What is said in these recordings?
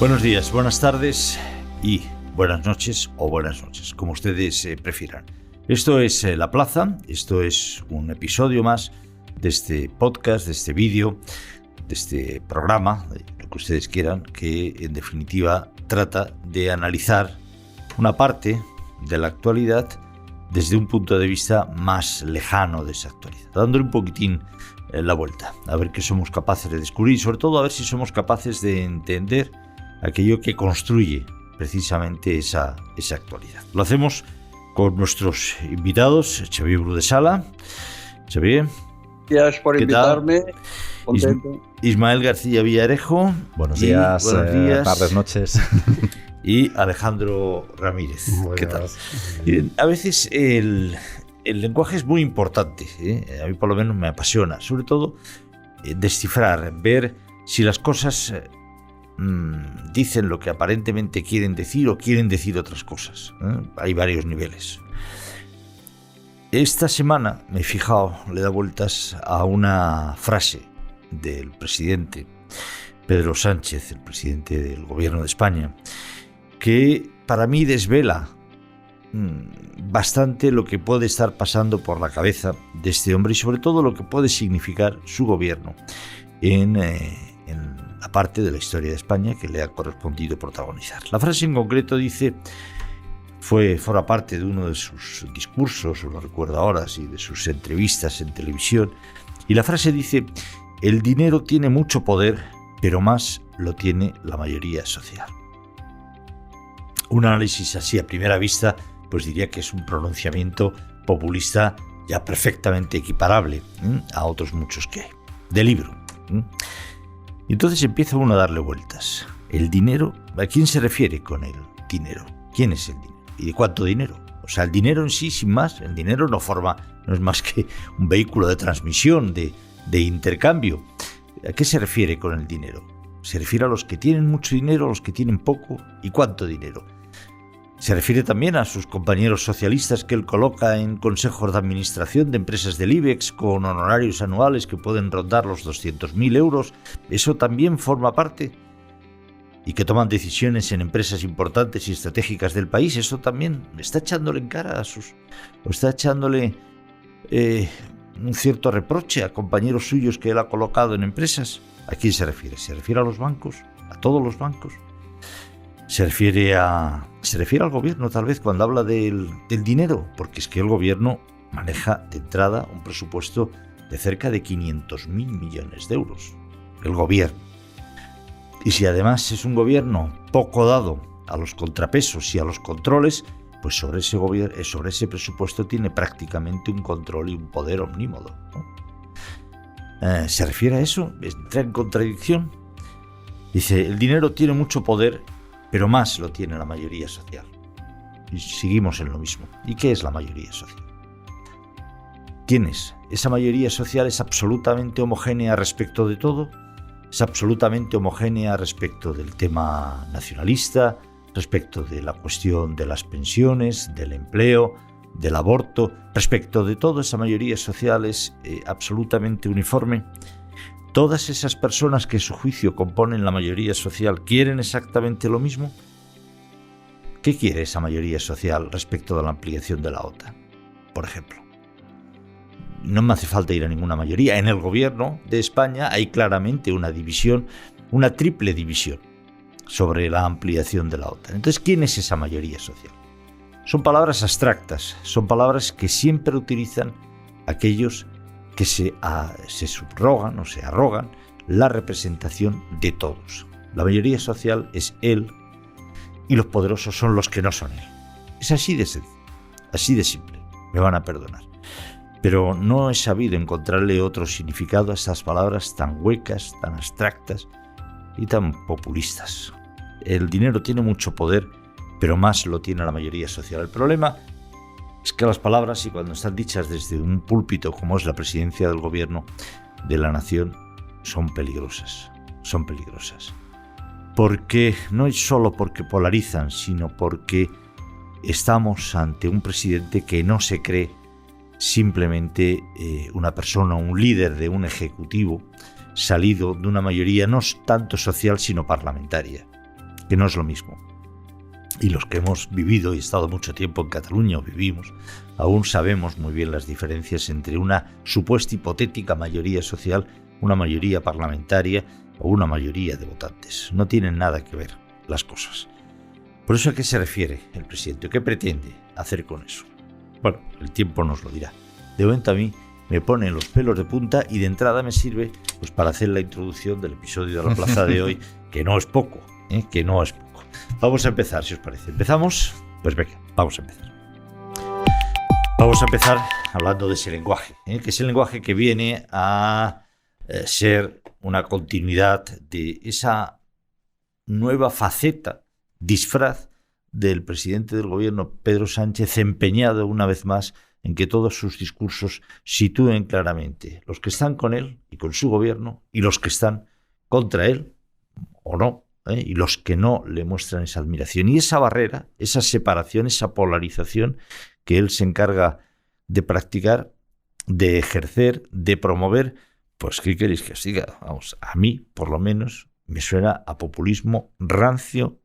Buenos días, buenas tardes y buenas noches o buenas noches, como ustedes prefieran. Esto es La Plaza, esto es un episodio más de este podcast, de este vídeo, de este programa, lo que ustedes quieran, que en definitiva trata de analizar una parte de la actualidad desde un punto de vista más lejano de esa actualidad, dándole un poquitín la vuelta, a ver qué somos capaces de descubrir y sobre todo a ver si somos capaces de entender aquello que construye precisamente esa actualidad. Lo hacemos con nuestros invitados, Xavier Brudesala. Xavier, gracias por invitarme. Contento. Ismael García Villarejo. Buenos días, tardes, noches. Y Alejandro Ramírez. ¿Qué tal? A veces el lenguaje es muy importante, ¿eh? A mí por lo menos me apasiona, sobre todo descifrar, ver si las cosas dicen lo que aparentemente quieren decir o quieren decir otras cosas, ¿eh? Hay varios niveles. Esta semana me he fijado, le he dado vueltas a una frase del presidente Pedro Sánchez, el presidente del gobierno de España, que para mí desvela bastante lo que puede estar pasando por la cabeza de este hombre y sobre todo lo que puede significar su gobierno en la parte de la historia de España que le ha correspondido protagonizar. La frase en concreto dice, forma parte de uno de sus discursos, lo recuerdo ahora, y de sus entrevistas en televisión, y la frase dice: el dinero tiene mucho poder, pero más lo tiene la mayoría social. Un análisis así a primera vista pues diría que es un pronunciamiento populista ya perfectamente equiparable a otros muchos que hay, de libro. Y entonces empieza uno a darle vueltas. El dinero, ¿a quién se refiere con el dinero? ¿Quién es el dinero? ¿Y de cuánto dinero? O sea, el dinero en sí, sin más, el dinero no es más que un vehículo de transmisión, de intercambio. ¿A qué se refiere con el dinero? ¿Se refiere a los que tienen mucho dinero, a los que tienen poco? ¿Y cuánto dinero? Se refiere también a sus compañeros socialistas que él coloca en consejos de administración de empresas del IBEX con honorarios anuales que pueden rondar los 200.000 euros. ¿Eso también forma parte? ¿Y que toman decisiones en empresas importantes y estratégicas del país? ¿Eso también está echándole en cara o está echándole un cierto reproche a compañeros suyos que él ha colocado en empresas? ¿A quién se refiere? ¿Se refiere a los bancos? ¿A todos los bancos? Se refiere al gobierno tal vez cuando habla del dinero, porque es que el gobierno maneja de entrada un presupuesto de cerca de 500.000 millones de euros. El gobierno. Y si además es un gobierno poco dado a los contrapesos y a los controles, pues sobre ese presupuesto tiene prácticamente un control y un poder omnímodo, ¿no? ¿Se refiere a eso? ¿Entra en contradicción? Dice, el dinero tiene mucho poder, pero más lo tiene la mayoría social. Y seguimos en lo mismo. ¿Y qué es la mayoría social? ¿Quién es? ¿Esa mayoría social es absolutamente homogénea respecto de todo? ¿Es absolutamente homogénea respecto del tema nacionalista, respecto de la cuestión de las pensiones, del empleo, del aborto? Respecto de todo, esa mayoría social es absolutamente uniforme. ¿Todas esas personas que a su juicio componen la mayoría social quieren exactamente lo mismo? ¿Qué quiere esa mayoría social respecto de la ampliación de la OTAN, por ejemplo? No me hace falta ir a ninguna mayoría. En el gobierno de España hay claramente una división, una triple división sobre la ampliación de la OTAN. Entonces, ¿quién es esa mayoría social? Son palabras abstractas, son palabras que siempre utilizan aquellos que se subrogan o se arrogan la representación de todos. La mayoría social es él y los poderosos son los que no son él. Es así de sencillo, así de simple. Me van a perdonar. Pero no he sabido encontrarle otro significado a estas palabras tan huecas, tan abstractas y tan populistas. El dinero tiene mucho poder, pero más lo tiene la mayoría social. El problema es que las palabras, y cuando están dichas desde un púlpito como es la presidencia del gobierno de la nación, son peligrosas. Son peligrosas. Porque no es solo porque polarizan, sino porque estamos ante un presidente que no se cree simplemente una persona, un líder de un ejecutivo salido de una mayoría no tanto social sino parlamentaria. que no es lo mismo. Y los que hemos vivido y estado mucho tiempo en Cataluña o vivimos, aún sabemos muy bien las diferencias entre una supuesta hipotética mayoría social, una mayoría parlamentaria o una mayoría de votantes. No tienen nada que ver las cosas. Por eso, ¿a qué se refiere el presidente? ¿Qué pretende hacer con eso? Bueno, el tiempo nos lo dirá. De momento a mí me pone los pelos de punta y de entrada me sirve pues para hacer la introducción del episodio de La Plaza de hoy, que no es poco, que no es poco. Vamos a empezar, si os parece. ¿Empezamos? Pues venga, vamos a empezar. Vamos a empezar hablando de ese lenguaje, que es el lenguaje que viene a ser una continuidad de esa nueva faceta, disfraz del presidente del gobierno, Pedro Sánchez, empeñado una vez más en que todos sus discursos sitúen claramente los que están con él y con su gobierno y los que están contra él o no, y los que no le muestran esa admiración. Y esa barrera, esa separación, esa polarización que él se encarga de practicar, de ejercer, de promover, pues ¿qué queréis que os diga? Vamos, a mí, por lo menos, me suena a populismo rancio,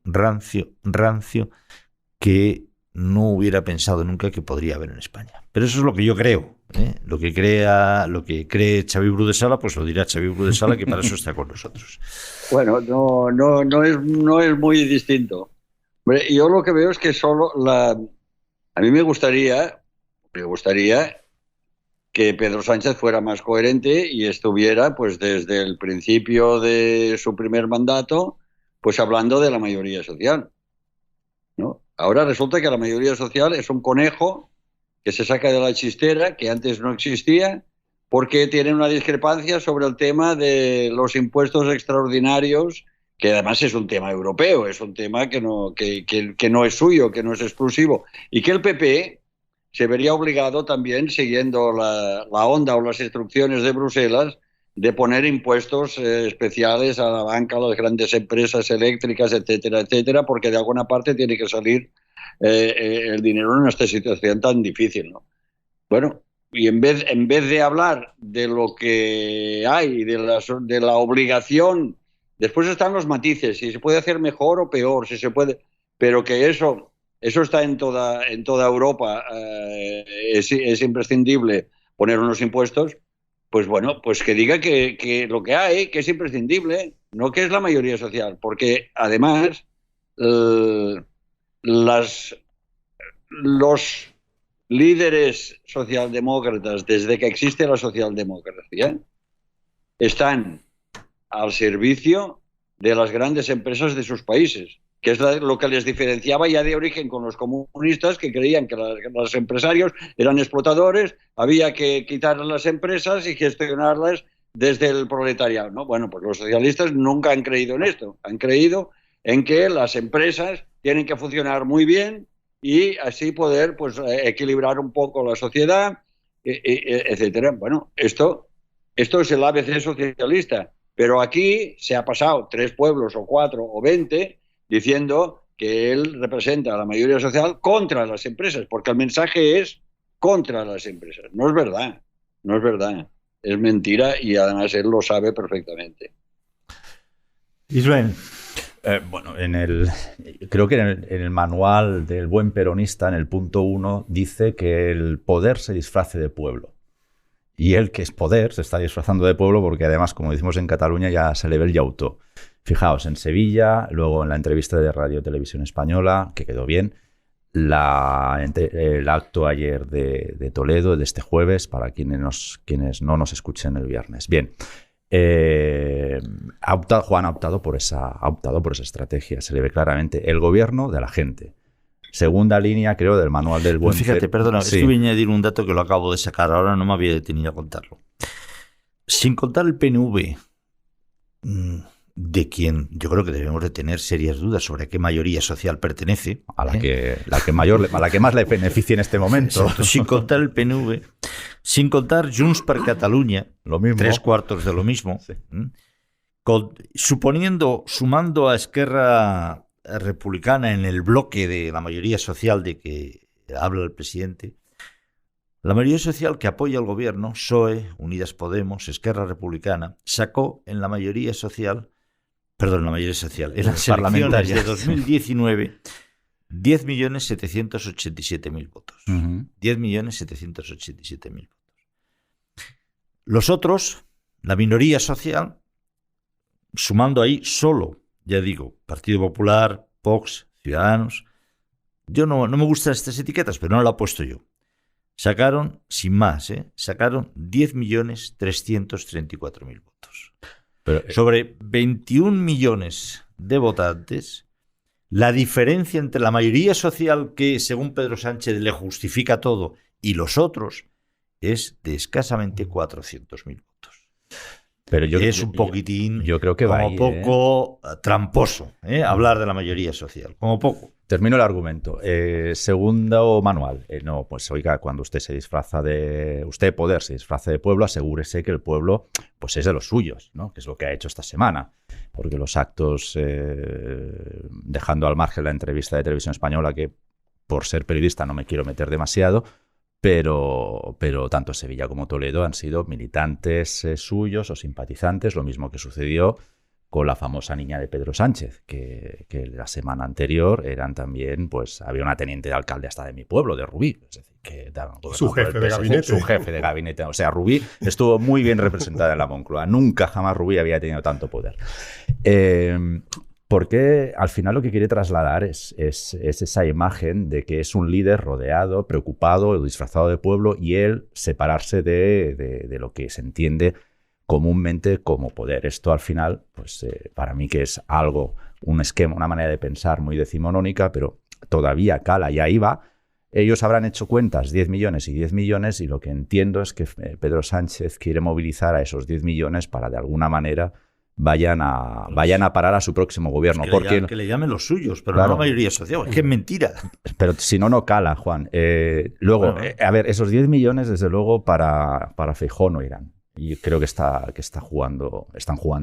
que no hubiera pensado nunca que podría haber en España. Pero eso es lo que yo creo. Lo que cree Xavier Bru de Sala, pues lo dirá Xavier Bru de Sala, que para eso está con nosotros. Bueno, no es muy distinto. Yo lo que veo es que a mí me gustaría que Pedro Sánchez fuera más coherente y estuviera, pues desde el principio de su primer mandato, pues hablando de la mayoría social, ¿no? Ahora resulta que la mayoría social es un conejo que se saca de la chistera, que antes no existía, porque tienen una discrepancia sobre el tema de los impuestos extraordinarios, que además es un tema europeo, es un tema que no es suyo, que no es exclusivo, y que el PP se vería obligado también, siguiendo la onda o las instrucciones de Bruselas, de poner impuestos especiales a la banca, a las grandes empresas eléctricas, etcétera, etcétera, porque de alguna parte tiene que salir el dinero en esta situación tan difícil, ¿no? Bueno, y en vez de hablar de lo que hay, de la obligación, después están los matices, si se puede hacer mejor o peor, si se puede, pero que eso está en toda Europa, es imprescindible poner unos impuestos. Pues bueno, pues que diga que lo que hay, que es imprescindible, no que es la mayoría social, porque además los líderes socialdemócratas, desde que existe la socialdemocracia, están al servicio de las grandes empresas de sus países, que es lo que les diferenciaba ya de origen con los comunistas, que creían que los empresarios eran explotadores, había que quitar las empresas y gestionarlas desde el proletariado, ¿no? Bueno, pues los socialistas nunca han creído en esto, han creído en que las empresas tienen que funcionar muy bien y así poder, pues, equilibrar un poco la sociedad, etcétera. Bueno, esto es el ABC socialista, pero aquí se ha pasado 3 pueblos o 4 o 20 diciendo que él representa a la mayoría social contra las empresas, porque el mensaje es contra las empresas. No es verdad, es mentira y además él lo sabe perfectamente. Israel. Bueno, creo que en el manual del buen peronista, en el punto 1, dice que el poder se disfrace de pueblo. Y él, que es poder, se está disfrazando de pueblo porque además, como decimos en Cataluña, ya se le ve el yautó. Fijaos, en Sevilla, luego en la entrevista de Radio Televisión Española, que quedó bien, el acto ayer de Toledo, de este jueves, para quienes no nos escuchen el viernes. Bien, Juan ha optado por esa estrategia. Se le ve claramente el gobierno de la gente. Segunda línea, creo, del manual del buen... Fíjate, perdona, sí. Estuve a añadir un dato que lo acabo de sacar, ahora no me había detenido a contarlo. Sin contar el PNV, de quien yo creo que debemos de tener serias dudas sobre a qué mayoría social pertenece, a la que más le beneficie en este momento. Exacto, sin contar el PNV, sin contar Junts per Catalunya, lo mismo, 3/4 de lo mismo, sí. Sumando a Esquerra Republicana en el bloque de la mayoría social de que habla el presidente, la mayoría social que apoya al gobierno, PSOE, Unidas Podemos, Esquerra Republicana, sacó en la mayoría social Perdón, la mayoría social. En las elecciones de 2019, 10.787.000 votos. 10.787.000 votos. Los otros, la minoría social, sumando ahí solo, ya digo, Partido Popular, Vox, Ciudadanos. Yo no me gustan estas etiquetas, pero no la he puesto yo. Sacaron, sin más, sacaron 10.334.000 votos. Pero, sobre 21 millones de votantes, la diferencia entre la mayoría social que, según Pedro Sánchez, le justifica todo y los otros es de escasamente 400.000 votos. Pero es un poquitín, yo creo que como va ahí, poco tramposo, hablar de la mayoría social, como poco. Termino el argumento. Segundo manual. No, pues oiga, cuando usted se disfraza de... Usted, poder, se disfraza de pueblo, asegúrese que el pueblo pues es de los suyos, ¿no? Que es lo que ha hecho esta semana. Porque los actos, dejando al margen la entrevista de Televisión Española, que por ser periodista no me quiero meter demasiado, pero tanto Sevilla como Toledo han sido militantes suyos o simpatizantes, lo mismo que sucedió con la famosa niña de Pedro Sánchez, que la semana anterior eran también, pues había una teniente de alcalde hasta de mi pueblo, de Rubí, es decir, que su jefe de gabinete. Su jefe de gabinete. O sea, Rubí estuvo muy bien representada en la Moncloa. Nunca jamás Rubí había tenido tanto poder. Porque al final lo que quiere trasladar es esa imagen de que es un líder rodeado, preocupado o disfrazado de pueblo, y él separarse de lo que se entiende comúnmente como poder. Esto al final, pues para mí que es algo, un esquema, una manera de pensar muy decimonónica, pero todavía cala y ahí va. Ellos habrán hecho cuentas, 10 millones y 10 millones, y lo que entiendo es que Pedro Sánchez quiere movilizar a esos 10 millones para de alguna manera vayan a parar a su próximo gobierno. Que le llamen los suyos, pero claro, no la mayoría social. Es que es mentira. Pero si no cala, Juan. Luego, bueno. A ver, esos 10 millones, desde luego, para Feijóo no irán. Y creo que están jugando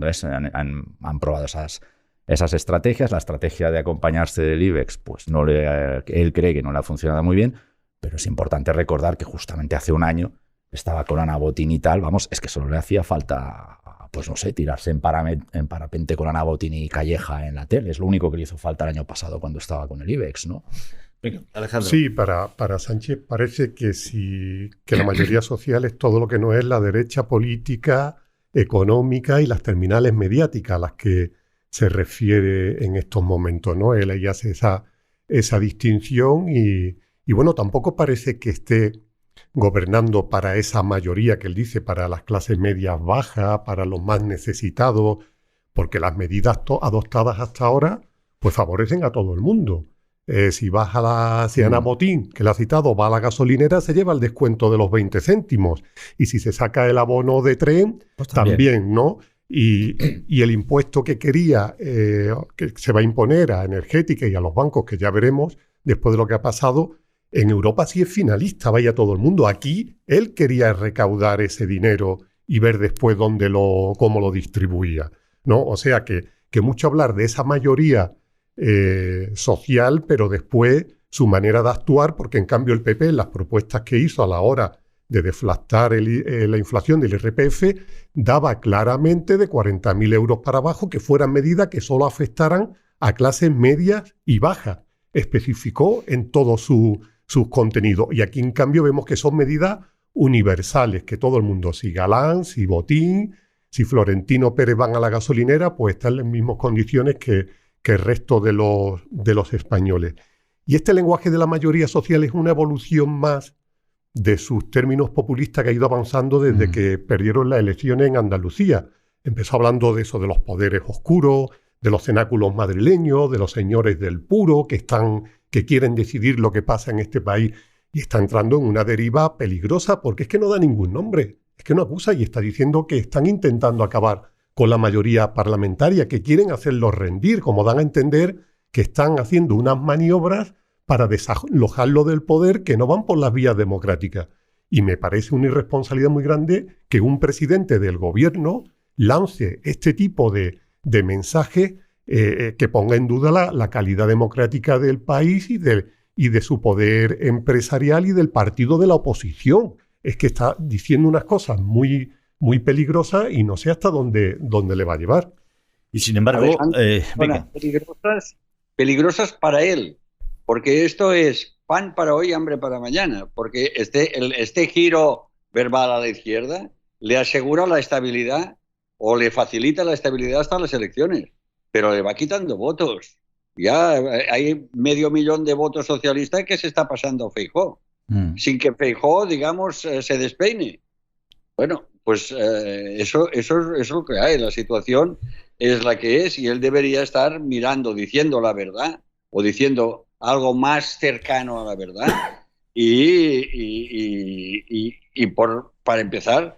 eso, han probado esas estrategias. La estrategia de acompañarse del IBEX, pues él cree que no le ha funcionado muy bien, pero es importante recordar que justamente hace un año estaba con Ana Botín y tal, vamos, es que solo le hacía falta, pues no sé, tirarse en parapente con Ana Botín y Calleja en la tele. Es lo único que le hizo falta el año pasado cuando estaba con el IBEX, ¿no? Venga, Alejandro. Sí, para Sánchez parece que la mayoría social es todo lo que no es la derecha política, económica y las terminales mediáticas a las que se refiere en estos momentos, ¿no? Él ahí hace esa distinción y bueno, tampoco parece que esté gobernando para esa mayoría que él dice, para las clases medias bajas, para los más necesitados, porque las medidas adoptadas hasta ahora pues favorecen a todo el mundo. Si Ana Botín, que la ha citado, va a la gasolinera, se lleva el descuento de los 20 céntimos. Y si se saca el abono de tren, pues también, ¿no? Y el impuesto que quería, que se va a imponer a energética y a los bancos, que ya veremos, después de lo que ha pasado, en Europa sí es finalista, vaya todo el mundo. Aquí él quería recaudar ese dinero y ver después cómo lo distribuía, ¿no? O sea que mucho hablar de esa mayoría social, pero después su manera de actuar, porque en cambio el PP, las propuestas que hizo a la hora de deflactar la inflación del IRPF, daba claramente de 40.000 euros para abajo que fueran medidas que solo afectaran a clases medias y bajas. Especificó en todos sus contenidos. Y aquí en cambio vemos que son medidas universales, que todo el mundo, si Galán, si Botín, si Florentino Pérez van a la gasolinera, pues están en las mismas condiciones que el resto de los españoles. Y este lenguaje de la mayoría social es una evolución más de sus términos populistas que ha ido avanzando desde que perdieron las elecciones en Andalucía. Empezó hablando de eso, de los poderes oscuros, de los cenáculos madrileños, de los señores del puro, que quieren decidir lo que pasa en este país, y está entrando en una deriva peligrosa porque es que no da ningún nombre, es que no acusa y está diciendo que están intentando acabar con la mayoría parlamentaria, que quieren hacerlos rendir, como dan a entender que están haciendo unas maniobras para desalojarlo del poder que no van por las vías democráticas. Y me parece una irresponsabilidad muy grande que un presidente del gobierno lance este tipo de mensajes que ponga en duda la calidad democrática del país y de su poder empresarial y del partido de la oposición. Es que está diciendo unas cosas muy peligrosas y no sé hasta dónde le va a llevar. Y sin embargo, venga. Peligrosas para él, porque esto es pan para hoy, hambre para mañana, porque este giro verbal a la izquierda le asegura la estabilidad o le facilita la estabilidad hasta las elecciones, pero le va quitando votos. Ya hay 500.000 de votos socialistas que se está pasando a Feijóo, sin que Feijóo, digamos, se despeine. Bueno, pues eso es lo que hay. La situación es la que es y él debería estar mirando, diciendo la verdad o diciendo algo más cercano a la verdad para empezar,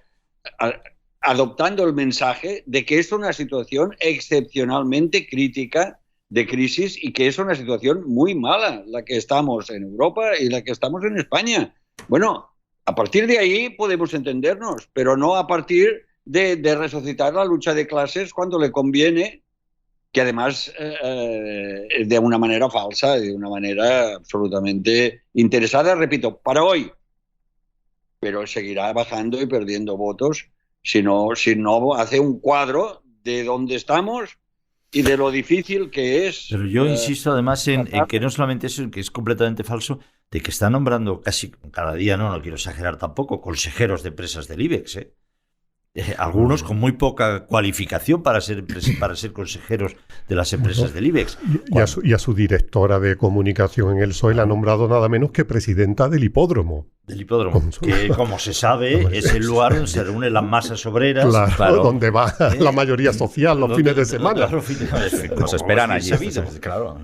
adoptando el mensaje de que es una situación excepcionalmente crítica de crisis y que es una situación muy mala la que estamos en Europa y la que estamos en España. Bueno, a partir de ahí podemos entendernos, pero no a partir de resucitar la lucha de clases cuando le conviene, que además de una manera falsa, de una manera absolutamente interesada, repito, para hoy, pero seguirá bajando y perdiendo votos si no hace un cuadro de dónde estamos y de lo difícil que es. Pero yo insisto además en que no solamente eso, que es completamente falso, de que está nombrando casi cada día, no quiero exagerar tampoco, consejeros de empresas del IBEX, algunos con muy poca cualificación para ser consejeros de las empresas del IBEX. Y a su directora de comunicación en el PSOE la ha nombrado nada menos que presidenta del hipódromo. Del hipódromo, que como se sabe es el lugar donde se reúnen las masas obreras. Claro. Donde va la mayoría social los fines de semana. Nos esperan allí. Claro.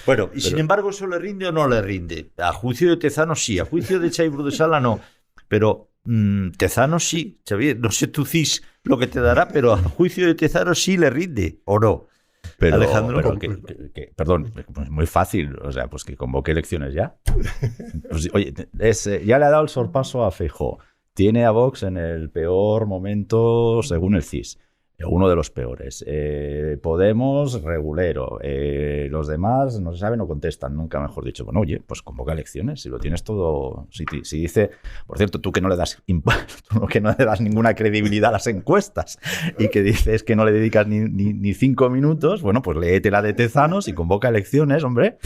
Bueno, y sin embargo, ¿eso le rinde o no le rinde? A juicio de Tezano sí, a juicio de Xavier de Sala no. Pero Tezano sí, Xavier, no sé tu CIS lo que te dará, pero a juicio de Tezano sí le rinde, ¿o no? Pero, Alejandro, perdón, pues muy fácil, o sea, pues que convoque elecciones ya. Pues, oye, ya le ha dado el sorpaso a Feijóo. Tiene a Vox en el peor momento según el CIS. Uno de los peores. Podemos, regulero. Los demás no se sabe, no contestan, nunca mejor dicho. Bueno, oye, pues convoca elecciones, si lo tienes todo. Si dice, por cierto, tú que no le das ninguna credibilidad a las encuestas y que dices que no le dedicas ni 5 minutos, bueno, pues léete la de Tezanos y convoca elecciones, hombre.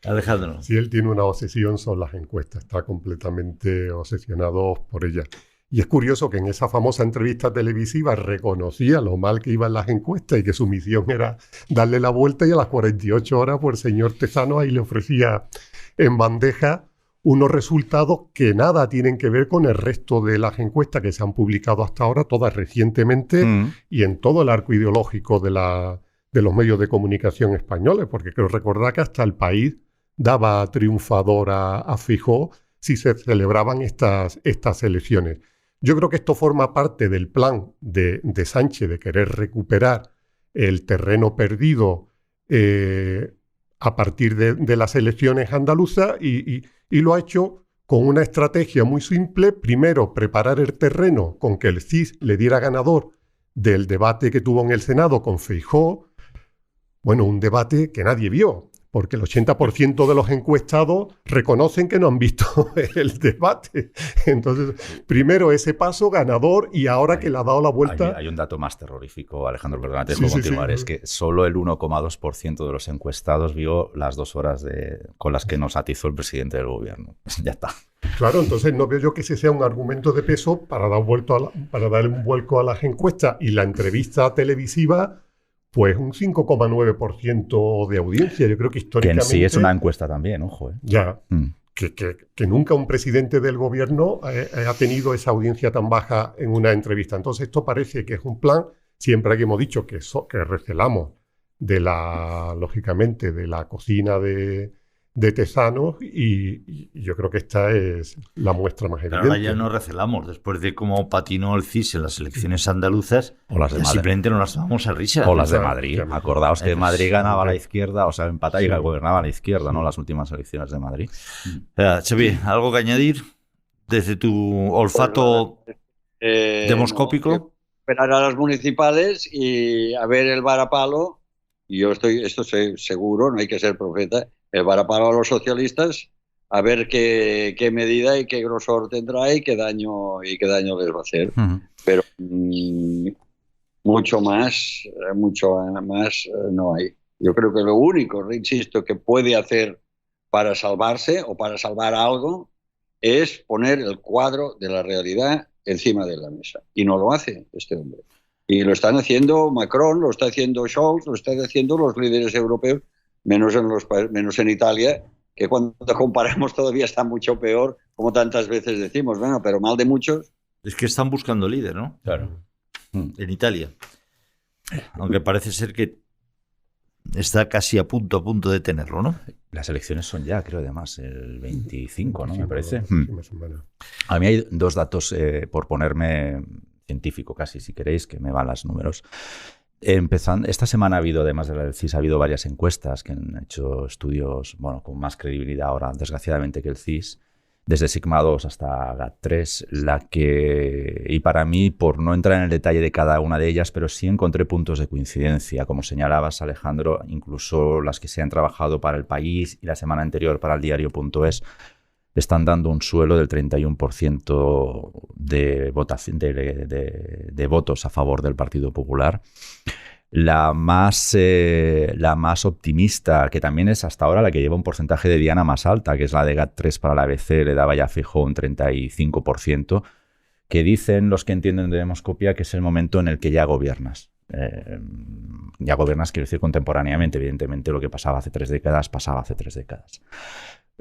Alejandro. Si él tiene una obsesión son las encuestas, está completamente obsesionado por ellas. Y es curioso que en esa famosa entrevista televisiva reconocía lo mal que iban las encuestas y que su misión era darle la vuelta, y a las 48 horas pues el señor Tezano ahí le ofrecía en bandeja unos resultados que nada tienen que ver con el resto de las encuestas que se han publicado hasta ahora, todas recientemente, y en todo el arco ideológico de los medios de comunicación españoles, porque creo recordar que hasta El País daba triunfador a Feijóo si se celebraban estas elecciones. Yo creo que esto forma parte del plan de Sánchez de querer recuperar el terreno perdido a partir de las elecciones andaluzas y lo ha hecho con una estrategia muy simple. Primero, preparar el terreno con que el CIS le diera ganador del debate que tuvo en el Senado con Feijóo. Bueno, un debate que nadie vio, porque el 80% de los encuestados reconocen que no han visto el debate. Entonces, primero ese paso ganador, y ahora que le ha dado la vuelta... Hay un dato más terrorífico, Alejandro, perdón, antes de continuar. Es que solo el 1,2% de los encuestados vio las 2 horas con las que nos atizó el presidente del gobierno. Ya está. Claro, entonces no veo yo que ese sea un argumento de peso para dar un vuelco a las encuestas. Y la entrevista televisiva... Pues un 5,9% de audiencia. Yo creo que históricamente... Que en sí es una encuesta también, ojo. Ya, que nunca un presidente del gobierno ha tenido esa audiencia tan baja en una entrevista. Entonces esto parece que es un plan, siempre que hemos dicho que recelamos lógicamente, de la cocina de Tezanos, y yo creo que esta es la muestra más evidente. Pero ahora ya no recelamos, después de cómo patinó el CIS en las elecciones andaluzas, o las de Madrid. Simplemente no las tomamos a risa. O las de Madrid. Acordaos que Madrid ganaba a la izquierda, o sea, empataba y gobernaba a la izquierda, ¿no? Las últimas elecciones de Madrid. Xavi, ¿algo que añadir desde tu olfato demoscópico? No, esperar a las municipales y a ver el varapalo. Y yo esto seguro, no hay que ser profeta, el varapalo a los socialistas, a ver qué medida y qué grosor tendrá y qué daño les va a hacer. Pero mucho más no hay. Yo creo que lo único, insisto, que puede hacer para salvarse o para salvar algo es poner el cuadro de la realidad encima de la mesa. Y no lo hace este hombre. Y lo están haciendo Macron, lo está haciendo Scholz, lo están haciendo los líderes europeos, menos en Italia, que cuando comparamos todavía está mucho peor, como tantas veces decimos, bueno, pero mal de muchos. Es que están buscando líder, ¿no? Claro. En Italia. Aunque parece ser que está casi a punto de tenerlo, ¿no? Las elecciones son ya, creo, además, el 25, ¿no? Sí, Me parece. más o menos. A mí hay dos datos, por ponerme científico casi, si queréis, que me van los números. Empezando, esta semana ha habido, además de la del CIS, ha habido varias encuestas que han hecho estudios, bueno, con más credibilidad ahora, desgraciadamente, que el CIS, desde Sigma 2 hasta GAT3, y para mí, por no entrar en el detalle de cada una de ellas, pero sí encontré puntos de coincidencia, como señalabas, Alejandro, incluso las que se han trabajado para El País y la semana anterior para el diario.es, están dando un suelo del 31% de votación de votos a favor del Partido Popular. La más optimista, que también es hasta ahora la que lleva un porcentaje de diana más alta, que es la de GAT3 para la ABC, le daba ya fijo un 35%, que dicen los que entienden de demoscopia que es el momento en el que ya gobiernas. Ya gobiernas, quiero decir, contemporáneamente. Evidentemente, lo que pasaba hace 3 décadas, pasaba hace 3 décadas.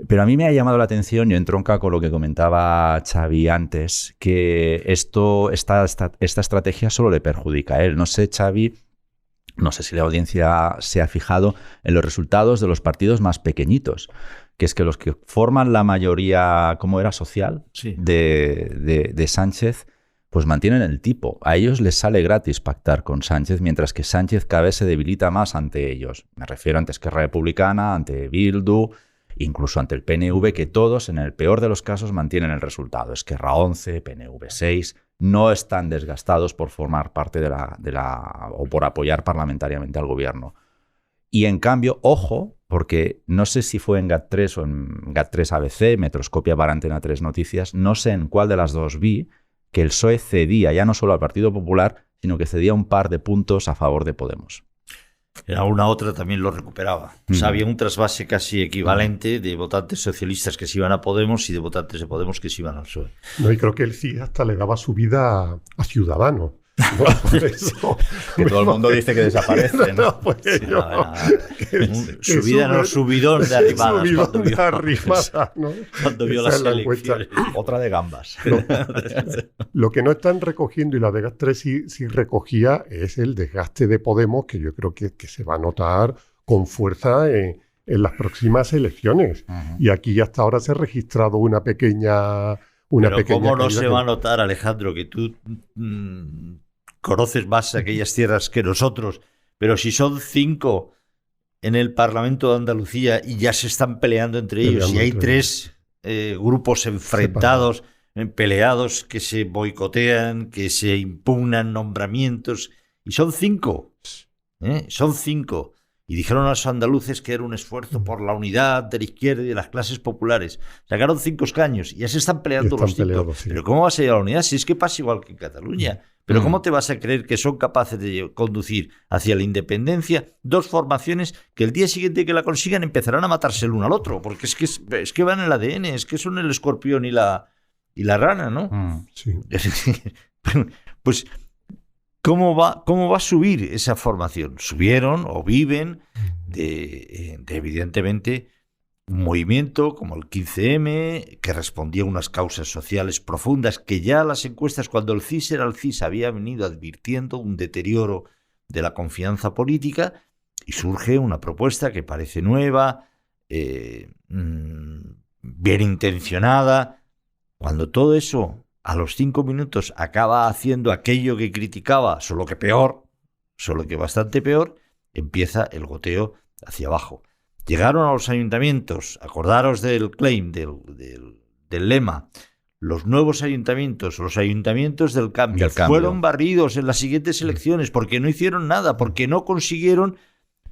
Pero a mí me ha llamado la atención, y entronca con lo que comentaba Xavi antes, que esta estrategia solo le perjudica a él. No sé, Xavi, no sé si la audiencia se ha fijado en los resultados de los partidos más pequeñitos, que es que los que forman la mayoría, ¿cómo era?, social, sí, de Sánchez, pues mantienen el tipo. A ellos les sale gratis pactar con Sánchez, mientras que Sánchez cada vez se debilita más ante ellos. Me refiero ante Esquerra Republicana, ante Bildu, incluso ante el PNV, que todos, en el peor de los casos, mantienen el resultado. Esquerra 11, PNV 6, no están desgastados por formar parte o por apoyar parlamentariamente al gobierno. Y en cambio, ojo, porque no sé si fue en GAT3 o en GAT3 ABC, Metroscopia para Antena 3 Noticias, no sé en cuál de las dos vi que el PSOE cedía ya no solo al Partido Popular, sino que cedía un par de puntos a favor de Podemos. En alguna otra también lo recuperaba. O sea, había un trasvase casi equivalente de votantes socialistas que se iban a Podemos y de votantes de Podemos que se iban al PSOE. No, y creo que el CIS hasta le daba su vida a Ciudadanos. No, por eso, que todo el mundo dice que desaparece, ¿no? No, pues Sí, no, subida, no, subidón de arribadas. Subidón de arribadas, ¿no? Cuando vio Esa las es la encuesta. elecciones. Otra de gambas. Lo que no están recogiendo, y la de GAT3 sí recogía, es el desgaste de Podemos, que yo creo que se va a notar con fuerza en las próximas elecciones. Y aquí hasta ahora se ha registrado una pequeña... Pero ¿cómo no se va a notar, Alejandro, que tú conoces más aquellas tierras que nosotros? Pero si son 5 en el Parlamento de Andalucía y ya se están peleando entre ellos, y hay 3 grupos enfrentados, peleados, que se boicotean, que se impugnan nombramientos, y son 5, son 5. Y dijeron a los andaluces que era un esfuerzo por la unidad de la izquierda y de las clases populares. Sacaron 5 escaños y ya se están peleando los 5. Sí. Pero ¿cómo vas a ir a la unidad si es que pasa igual que en Cataluña? Pero ¿cómo te vas a creer que son capaces de conducir hacia la independencia 2 formaciones que el día siguiente que la consigan empezarán a matarse el uno al otro? Porque es que van en el ADN, es que son el escorpión y la rana, ¿no? Sí. Pues... ¿Cómo va a subir esa formación? Subieron o viven de evidentemente, un movimiento como el 15M, que respondía a unas causas sociales profundas que ya las encuestas, cuando el CIS era el CIS, había venido advirtiendo un deterioro de la confianza política, y surge una propuesta que parece nueva, bien intencionada. Cuando todo eso, a los 5 minutos, acaba haciendo aquello que criticaba, solo que peor, solo que bastante peor, empieza el goteo hacia abajo. Llegaron a los ayuntamientos, acordaros del claim, del lema, los nuevos ayuntamientos, los ayuntamientos del cambio, fueron barridos en las siguientes elecciones porque no hicieron nada, porque no consiguieron,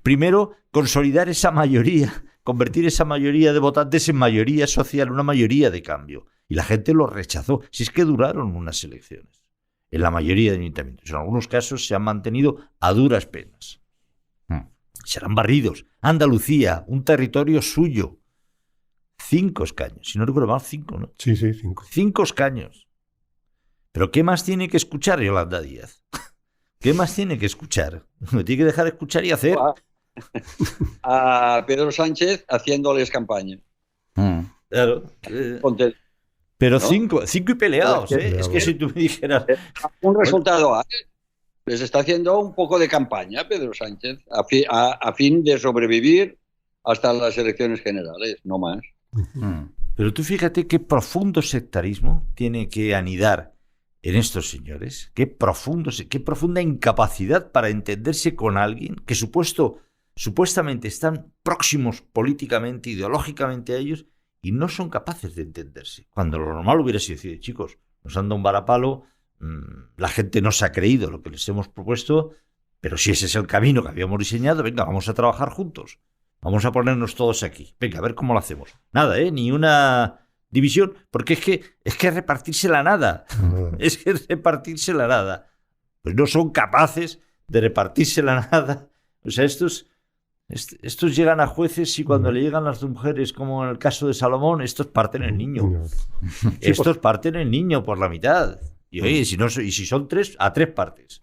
primero, consolidar esa mayoría, convertir esa mayoría de votantes en mayoría social, una mayoría de cambio. Y la gente lo rechazó. Si es que duraron unas elecciones. en la mayoría de ayuntamientos. En algunos casos se han mantenido a duras penas. Serán barridos. Andalucía, un territorio suyo. 5 escaños. Si no recuerdo mal, 5, ¿no? Sí, 5. 5 escaños. ¿Pero qué más tiene que escuchar Yolanda Díaz? ¿Qué más tiene que escuchar? Me tiene que dejar escuchar y hacer. A Pedro Sánchez haciéndoles campaña. Claro. Pero 5 y peleados, ¿eh? Es que si tú me dijeras... Un resultado les está haciendo un poco de campaña Pedro Sánchez a fin de sobrevivir hasta las elecciones generales, no más. Pero tú fíjate qué profundo sectarismo tiene que anidar en estos señores, qué profunda incapacidad para entenderse con alguien que supuestamente están próximos políticamente, ideológicamente a ellos y no son capaces de entenderse. Cuando lo normal hubiera sido decir, chicos, nos han dado un varapalo, la gente no se ha creído lo que les hemos propuesto, pero si ese es el camino que habíamos diseñado, venga, vamos a trabajar juntos. Vamos a ponernos todos aquí. Venga, a ver cómo lo hacemos. Nada, ni una división, porque es que repartirse la nada. Es que repartirse la nada. Pues no son capaces de repartirse la nada. O sea, estos llegan a jueces y cuando le llegan las mujeres, como en el caso de Salomón, estos parten el niño. Estos parten el niño por la mitad. Y oye, si son 3, a 3 partes.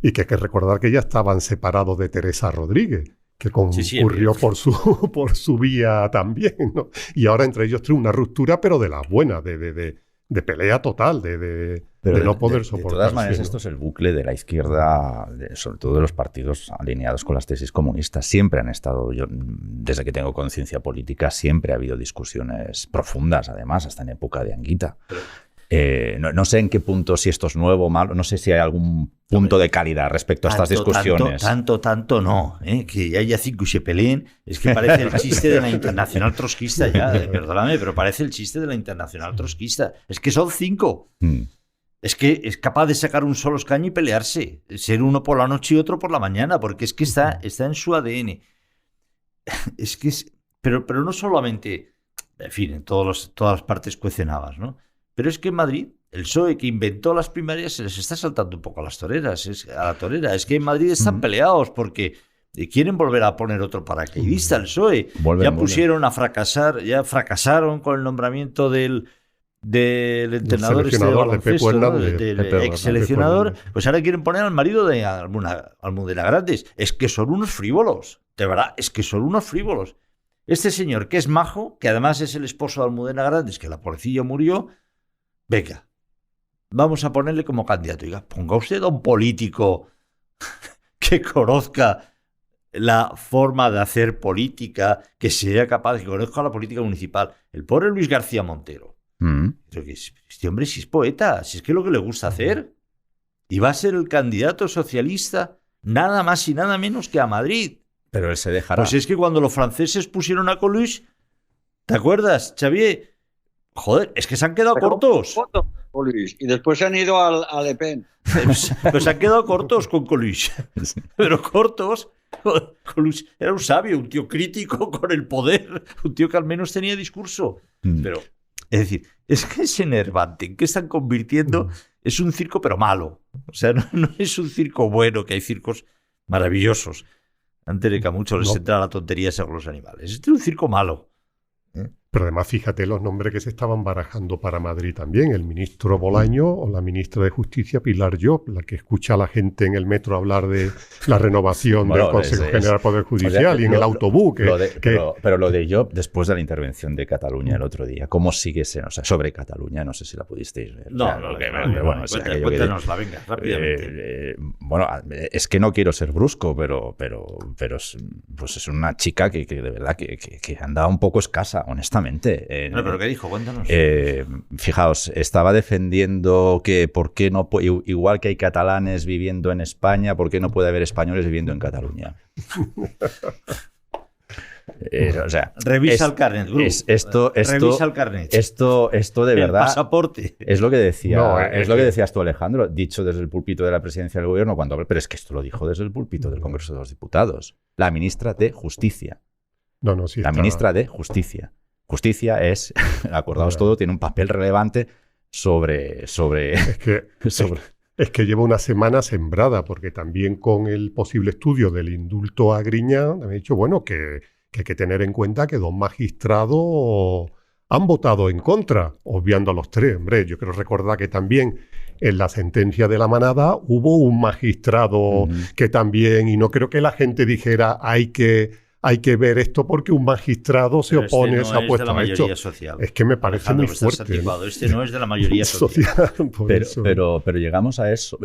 Y que hay que recordar que ya estaban separados de Teresa Rodríguez, que concurrió por su vía también, ¿no? Y ahora entre ellos tiene una ruptura, pero de las buenas, de pelea total, de no poder soportar. De todas maneras, esto es el bucle de la izquierda, sobre todo de los partidos alineados con las tesis comunistas. Siempre han estado, yo desde que tengo conciencia política, siempre ha habido discusiones profundas, además, hasta en época de Anguita. No sé en qué punto, si esto es nuevo o malo, no sé si hay algún punto de calidad respecto a estas discusiones. Tanto no, que haya 5 y se peleen, es que parece el chiste de la internacional trotskista ya, perdóname, pero parece el chiste de la internacional trotskista. Es que son 5. Es que es capaz de sacar un solo escaño y pelearse, ser uno por la noche y otro por la mañana, porque es que está en su ADN. Pero no solamente, en fin, en todas las partes cuecen habas, ¿no? Pero es que en Madrid, el PSOE que inventó las primarias se les está saltando un poco a las toreras, a la torera. Es que en Madrid están peleados porque quieren volver a poner otro paracaidista, el PSOE. Ya fracasaron con el nombramiento del entrenador de baloncesto, del ex seleccionador. Pues ahora quieren poner al marido de Almudena Grandes. Es que son unos frívolos, de verdad, es que son unos frívolos. Este señor que es majo, que además es el esposo de Almudena Grandes, que la pobrecilla murió. Venga, vamos a ponerle como candidato. Oiga, ponga usted a un político que conozca la forma de hacer política, que sea capaz, que conozca la política municipal. El pobre Luis García Montero. Este hombre si es poeta, si es que es lo que le gusta hacer. Y va a ser el candidato socialista nada más y nada menos que a Madrid. Pero él se dejará. Pues es que cuando los franceses pusieron a Coluche, ¿te acuerdas, Xavier? Joder, es que se han quedado cortos. Y después se han ido a Le Pen. Pero se han quedado cortos con Coluche. Pero cortos. Coluche era un sabio, un tío crítico con el poder, un tío que al menos tenía discurso. Pero, es decir, es que es enervante. ¿En qué están convirtiendo? Es un circo, pero malo. O sea, no es un circo bueno, que hay circos maravillosos. Antes de que a muchos les entra la tontería según los animales. Este es un circo malo. Pero además, fíjate los nombres que se estaban barajando para Madrid también. El ministro Bolaño o la ministra de Justicia, Pilar Llop, la que escucha a la gente en el metro hablar de la renovación del Consejo General del Poder Judicial y en el autobús. Pero lo de Llop, después de la intervención de Cataluña el otro día, ¿cómo sigue sobre Cataluña? No sé si la pudisteis ver. Cuéntanosla, venga, rápidamente. Bueno, es que no quiero ser brusco, pero pues es una chica que de verdad que andaba un poco escasa, honestamente. ¿Pero qué dijo? Cuéntanos. Fijaos, estaba defendiendo que por qué no, igual que hay catalanes viviendo en España, ¿por qué no puede haber españoles viviendo en Cataluña? O sea, revisa el carnet, revisa el carnet. Esto de verdad. El pasaporte. Es lo que decía. Lo que decías tú, Alejandro, dicho desde el púlpito de la presidencia del gobierno, pero es que esto lo dijo desde el púlpito del Congreso de los Diputados. La ministra de Justicia. La ministra de Justicia. Justicia es, acordaos todo, tiene un papel relevante sobre Es que lleva una semana sembrada, porque también con el posible estudio del indulto a Griñán han dicho, bueno, que hay que tener en cuenta que 2 magistrados han votado en contra, obviando a los 3. Hombre, yo quiero recordar que también en la sentencia de la Manada hubo un magistrado que también, y no creo que la gente dijera hay que ver esto porque un magistrado se opone, se ha puesto a esto. Social. Es que me parece muy fuerte. Este no es de la mayoría social. Pero llegamos a eso.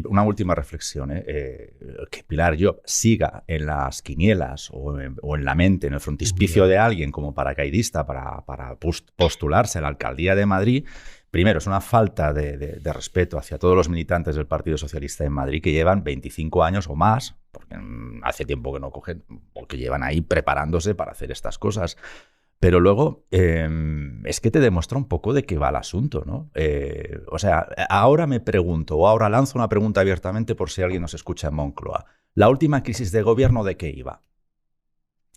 Una última reflexión. Que Pilar Llop siga en las quinielas o en la mente, en el frontispicio de alguien como paracaidista para postularse a la alcaldía de Madrid. Primero, es una falta de respeto hacia todos los militantes del Partido Socialista en Madrid que llevan 25 años o más, porque hace tiempo que no cogen, porque llevan ahí preparándose para hacer estas cosas. Pero luego, es que te demuestra un poco de qué va el asunto, ¿no? O sea, ahora me pregunto, o ahora lanzo una pregunta abiertamente por si alguien nos escucha en Moncloa. ¿La última crisis de gobierno de qué iba?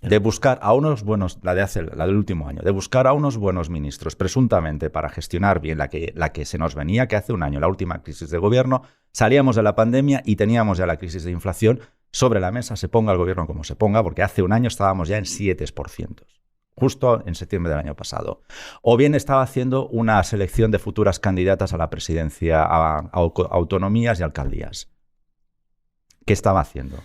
De buscar a unos buenos, la del último año, de buscar a unos buenos ministros, presuntamente para gestionar bien la que se nos venía, que hace un año, la última crisis de gobierno, salíamos de la pandemia y teníamos ya la crisis de inflación sobre la mesa, se ponga el gobierno como se ponga, porque hace un año estábamos ya en 7%, justo en septiembre del año pasado. O bien estaba haciendo una selección de futuras candidatas a la presidencia, a autonomías y alcaldías. ¿Qué estaba haciendo?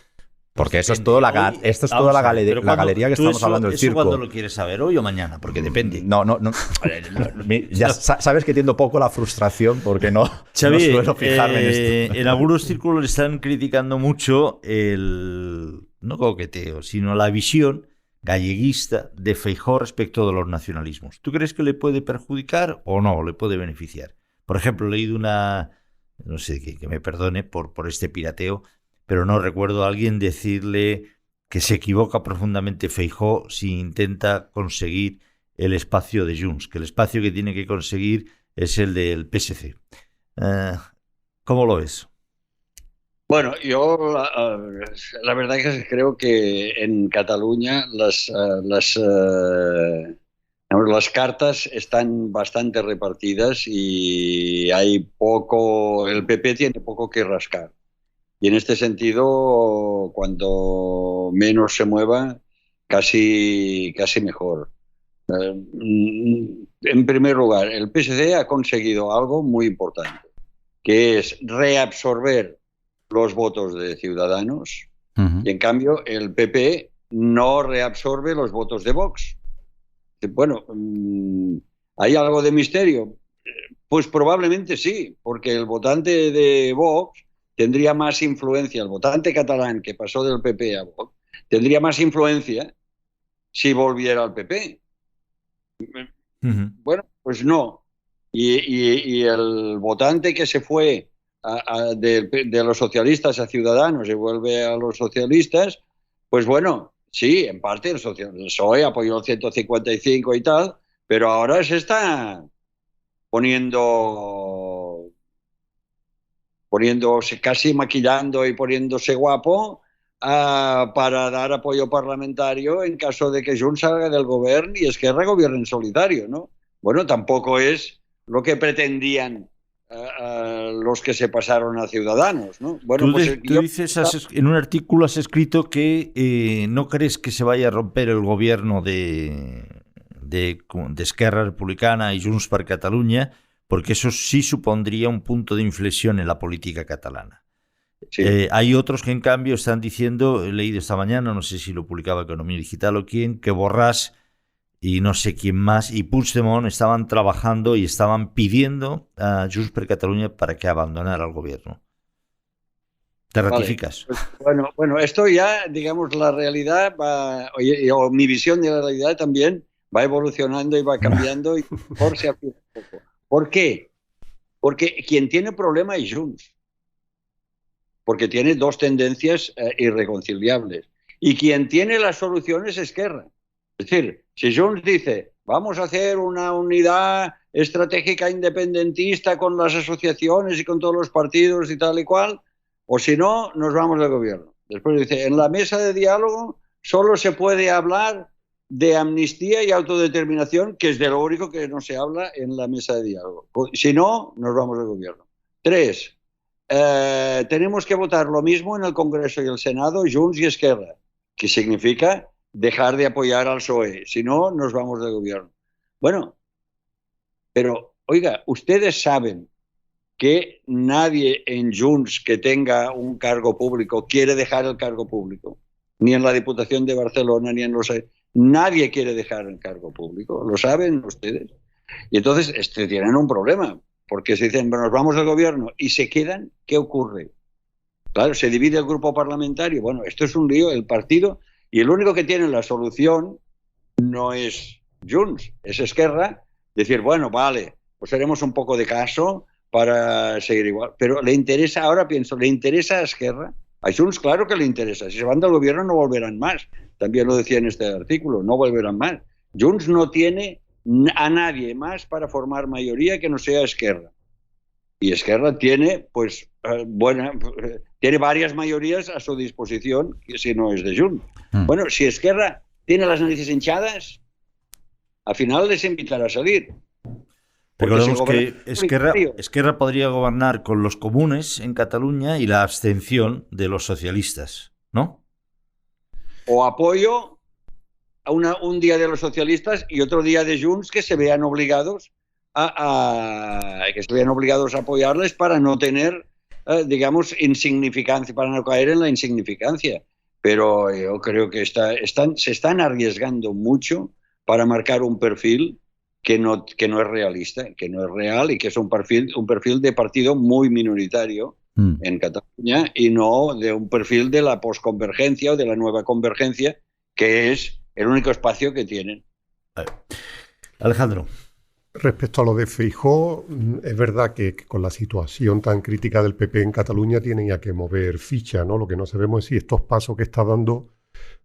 Porque eso es todo esto es toda la galería que estamos hablando del circo. ¿Cuándo lo quieres saber? ¿Hoy o mañana? Porque depende. No. Ya sabes que entiendo poco la frustración porque no suelo fijarme en esto. En algunos círculos están criticando mucho no coqueteo, sino la visión galleguista de Feijóo respecto de los nacionalismos. ¿Tú crees que le puede perjudicar o no? ¿Le puede beneficiar? Por ejemplo, he leído no sé, que me perdone por este pirateo, pero no recuerdo a alguien decirle que se equivoca profundamente Feijóo si intenta conseguir el espacio de Junts, que el espacio que tiene que conseguir es el del PSC. ¿Cómo lo ves? Bueno, yo la verdad que creo que en Cataluña las cartas están bastante repartidas y hay el PP tiene poco que rascar. Y en este sentido, cuanto menos se mueva, casi mejor. En primer lugar, el PSC ha conseguido algo muy importante, que es reabsorber los votos de Ciudadanos, y en cambio el PP no reabsorbe los votos de Vox. Bueno, ¿hay algo de misterio? Pues probablemente sí, porque el votante de Vox tendría más influencia, el votante catalán que pasó del PP a Vox, tendría más influencia si volviera al PP. Bueno, pues no. Y el votante que se fue de los socialistas a Ciudadanos y vuelve a los socialistas, pues bueno, sí, en parte el PSOE apoyó el 155 y tal, pero ahora se poniéndose casi maquillando y poniéndose guapo para dar apoyo parlamentario en caso de que Junts salga del gobierno y Esquerra gobierne en solitario, ¿no? Bueno, tampoco es lo que pretendían los que se pasaron a Ciudadanos, ¿no? Bueno, tú dices, en un artículo has escrito que no crees que se vaya a romper el gobierno de Esquerra Republicana y Junts per Catalunya, porque eso sí supondría un punto de inflexión en la política catalana. Sí. Hay otros que en cambio están diciendo, he leído esta mañana, no sé si lo publicaba Economía Digital o quién, que Borràs y no sé quién más y Puigdemont estaban trabajando y estaban pidiendo a Junts per Catalunya para que abandonara el gobierno. ¿Te ratificas? Pues, bueno, esto ya, digamos, la realidad o mi visión de la realidad también va evolucionando y va cambiando y mejor se aplica un poco. ¿Por qué? Porque quien tiene problema es Junts. Porque tiene dos tendencias irreconciliables. Y quien tiene las soluciones es Esquerra. Es decir, si Junts dice, vamos a hacer una unidad estratégica independentista con las asociaciones y con todos los partidos y tal y cual, o si no, nos vamos del gobierno. Después dice, en la mesa de diálogo solo se puede hablar de amnistía y autodeterminación, que es de lo único que no se habla en la mesa de diálogo. Si no, nos vamos del gobierno. 3, tenemos que votar lo mismo en el Congreso y el Senado, Junts y Esquerra, que significa dejar de apoyar al PSOE, si no, nos vamos del gobierno. Bueno, pero, oiga, ustedes saben que nadie en Junts que tenga un cargo público quiere dejar el cargo público, ni en la Diputación de Barcelona, ni en los... Nadie quiere dejar el cargo público, lo saben ustedes. Y entonces tienen un problema, porque si dicen, bueno, nos vamos del gobierno y se quedan, ¿qué ocurre? Claro, se divide el grupo parlamentario. Bueno, esto es un lío, el partido, y el único que tiene la solución no es Junts, es Esquerra, decir, bueno, vale, pues haremos un poco de caso para seguir igual. Pero le interesa, ahora pienso, ¿le interesa a Esquerra? A Junts claro que le interesa. Si se van del gobierno no volverán más. También lo decía en este artículo, no volverán más. Junts no tiene a nadie más para formar mayoría que no sea Esquerra. Y Esquerra tiene, pues, tiene varias mayorías a su disposición, si no es de Junts. Bueno, si Esquerra tiene las narices hinchadas, al final les invitará a salir. Recordemos que Esquerra podría gobernar con los comunes en Cataluña y la abstención de los socialistas, ¿no? O apoyo a un día de los socialistas y otro día de Junts que se vean obligados a apoyarles para no tener, digamos, insignificancia, para no caer en la insignificancia. Pero yo creo que se están arriesgando mucho para marcar un perfil que no es realista, que no es real y que es un perfil de partido muy minoritario en Cataluña y no de un perfil de la posconvergencia o de la nueva convergencia, que es el único espacio que tienen. Alejandro. Respecto a lo de Feijóo, es verdad que con la situación tan crítica del PP en Cataluña tienen ya que mover ficha, ¿no? Lo que no sabemos es si estos pasos que está dando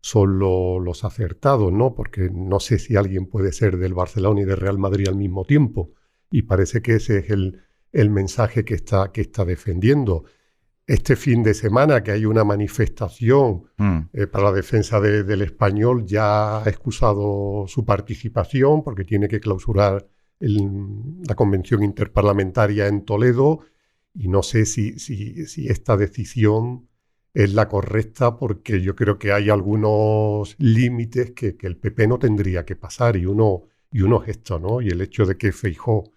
son los acertados, ¿no? Porque no sé si alguien puede ser del Barcelona y del Real Madrid al mismo tiempo. Y parece que ese es el mensaje que está defendiendo. Este fin de semana que hay una manifestación para la defensa del Español, ya ha excusado su participación porque tiene que clausurar la convención interparlamentaria en Toledo, y no sé si esta decisión es la correcta, porque yo creo que hay algunos límites que el PP no tendría que pasar, y uno es esto, ¿no? Y el hecho de que Feijóo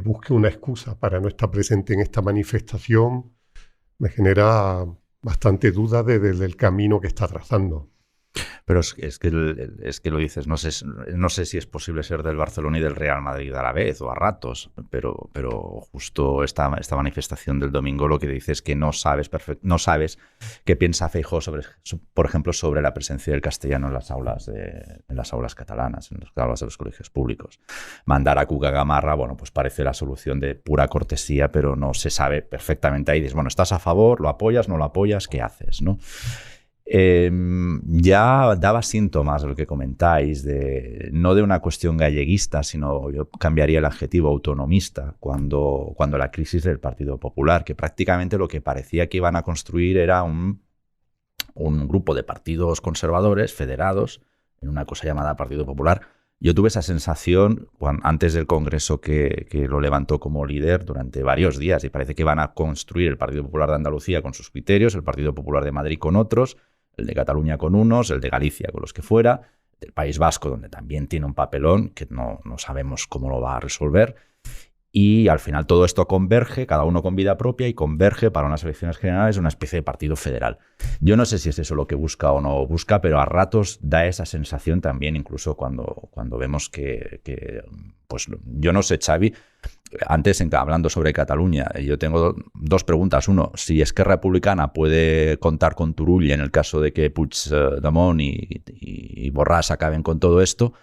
busque una excusa para no estar presente en esta manifestación me genera bastante duda del camino que está trazando. Pero es que lo dices, no sé si es posible ser del Barcelona y del Real Madrid a la vez o a ratos, pero justo esta manifestación del domingo lo que dice es que no sabes qué piensa Feijóo por ejemplo, sobre la presencia del castellano en las aulas catalanas, en las aulas de los colegios públicos. Mandar a Cuca Gamarra, bueno, pues parece la solución de pura cortesía, pero no se sabe perfectamente. Ahí dices, bueno, ¿estás a favor? ¿Lo apoyas? ¿No lo apoyas? ¿Qué haces? ¿No? Ya daba síntomas de lo que comentáis, no de una cuestión galleguista, sino yo cambiaría el adjetivo autonomista cuando la crisis del Partido Popular, que prácticamente lo que parecía que iban a construir era un grupo de partidos conservadores federados en una cosa llamada Partido Popular. Yo tuve esa sensación antes del Congreso que lo levantó como líder durante varios días, y parece que van a construir el Partido Popular de Andalucía con sus criterios, el Partido Popular de Madrid con otros, el de Cataluña con unos, el de Galicia con los que fuera, del País Vasco, donde también tiene un papelón que no sabemos cómo lo va a resolver. Y al final todo esto converge, cada uno con vida propia, y converge para unas elecciones generales una especie de partido federal. Yo no sé si es eso lo que busca o no busca, pero a ratos da esa sensación también, incluso cuando vemos que pues yo no sé, Xavi, antes hablando sobre Cataluña, yo tengo dos preguntas. Uno, si Esquerra Republicana puede contar con Turull en el caso de que Puigdemont y Borràs acaben con todo esto,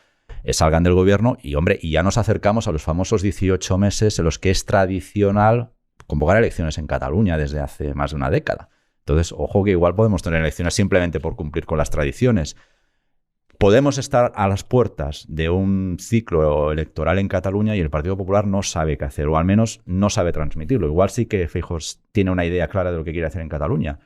salgan del gobierno, y hombre, y ya nos acercamos a los famosos 18 meses en los que es tradicional convocar elecciones en Cataluña desde hace más de una década. Entonces, ojo, que igual podemos tener elecciones simplemente por cumplir con las tradiciones. Podemos estar a las puertas de un ciclo electoral en Cataluña y el Partido Popular no sabe qué hacer, o al menos no sabe transmitirlo. Igual sí que Feijóo tiene una idea clara de lo que quiere hacer en Cataluña.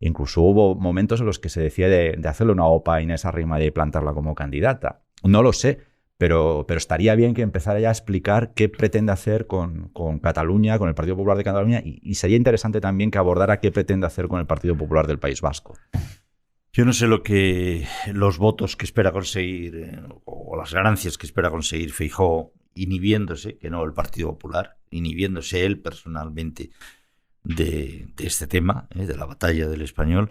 Incluso hubo momentos en los que se decía de hacerle una OPA a Inés Arrimadas y plantarla como candidata. No lo sé, Pero estaría bien que empezara ya a explicar qué pretende hacer con Cataluña, con el Partido Popular de Cataluña, y sería interesante también que abordara qué pretende hacer con el Partido Popular del País Vasco. Yo no sé los votos que espera conseguir o las ganancias que espera conseguir Feijóo, inhibiéndose, que no el Partido Popular, inhibiéndose él personalmente de este tema, de la batalla del español.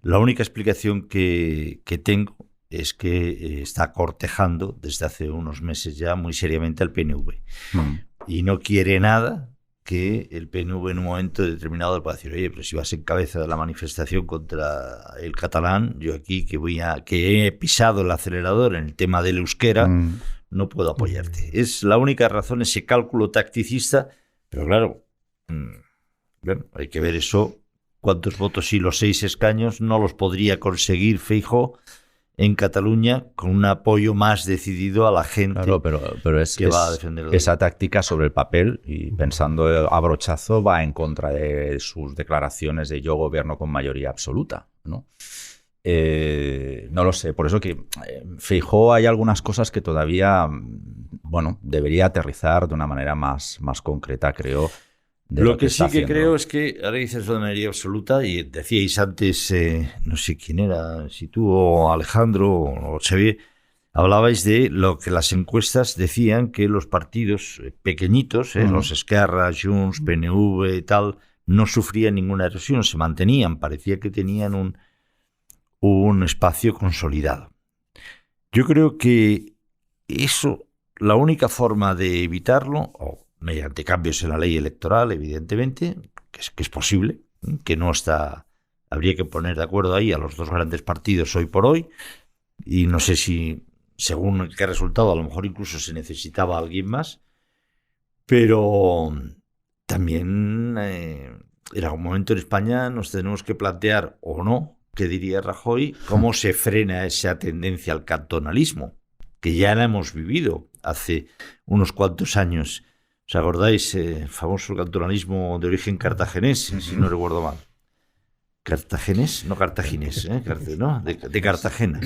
La única explicación que tengo es que está cortejando desde hace unos meses ya muy seriamente al PNV. Y no quiere nada que el PNV en un momento determinado pueda decir, oye, pero si vas en cabeza de la manifestación contra el catalán, yo aquí que he pisado el acelerador en el tema del euskera, no puedo apoyarte. Es la única razón, ese cálculo tacticista, pero claro, bueno, hay que ver eso, cuántos votos y los 6 escaños no los podría conseguir Feijóo en Cataluña con un apoyo más decidido a la gente. Claro, pero que va a defender esa táctica sobre el papel y pensando a brochazo va en contra de sus declaraciones de yo gobierno con mayoría absoluta, ¿no? No lo sé, por eso que Feijóo hay algunas cosas que todavía, bueno, debería aterrizar de una manera más concreta, creo. Lo que sí que creo es que ahora dices de mayoría absoluta y decíais antes, no sé quién era, si tú o Alejandro o Xavier, hablabais de lo que las encuestas decían que los partidos pequeñitos, los Esquerra, Junts, PNV y tal, no sufrían ninguna erosión, se mantenían, parecía que tenían un espacio consolidado. Yo creo que eso, la única forma de evitarlo, mediante cambios en la ley electoral, evidentemente, que es posible, que no está, habría que poner de acuerdo ahí a los dos grandes partidos hoy por hoy, y no sé si, según qué resultado, a lo mejor incluso se necesitaba alguien más, pero también en algún momento en España nos tenemos que plantear, o no, que diría Rajoy, cómo se frena esa tendencia al cantonalismo, que ya la hemos vivido hace unos cuantos años. ¿Os acordáis? Famoso cantonalismo de origen cartaginés, si no recuerdo mal. ¿Cartaginés? No cartaginés, ¿no? De Cartagena.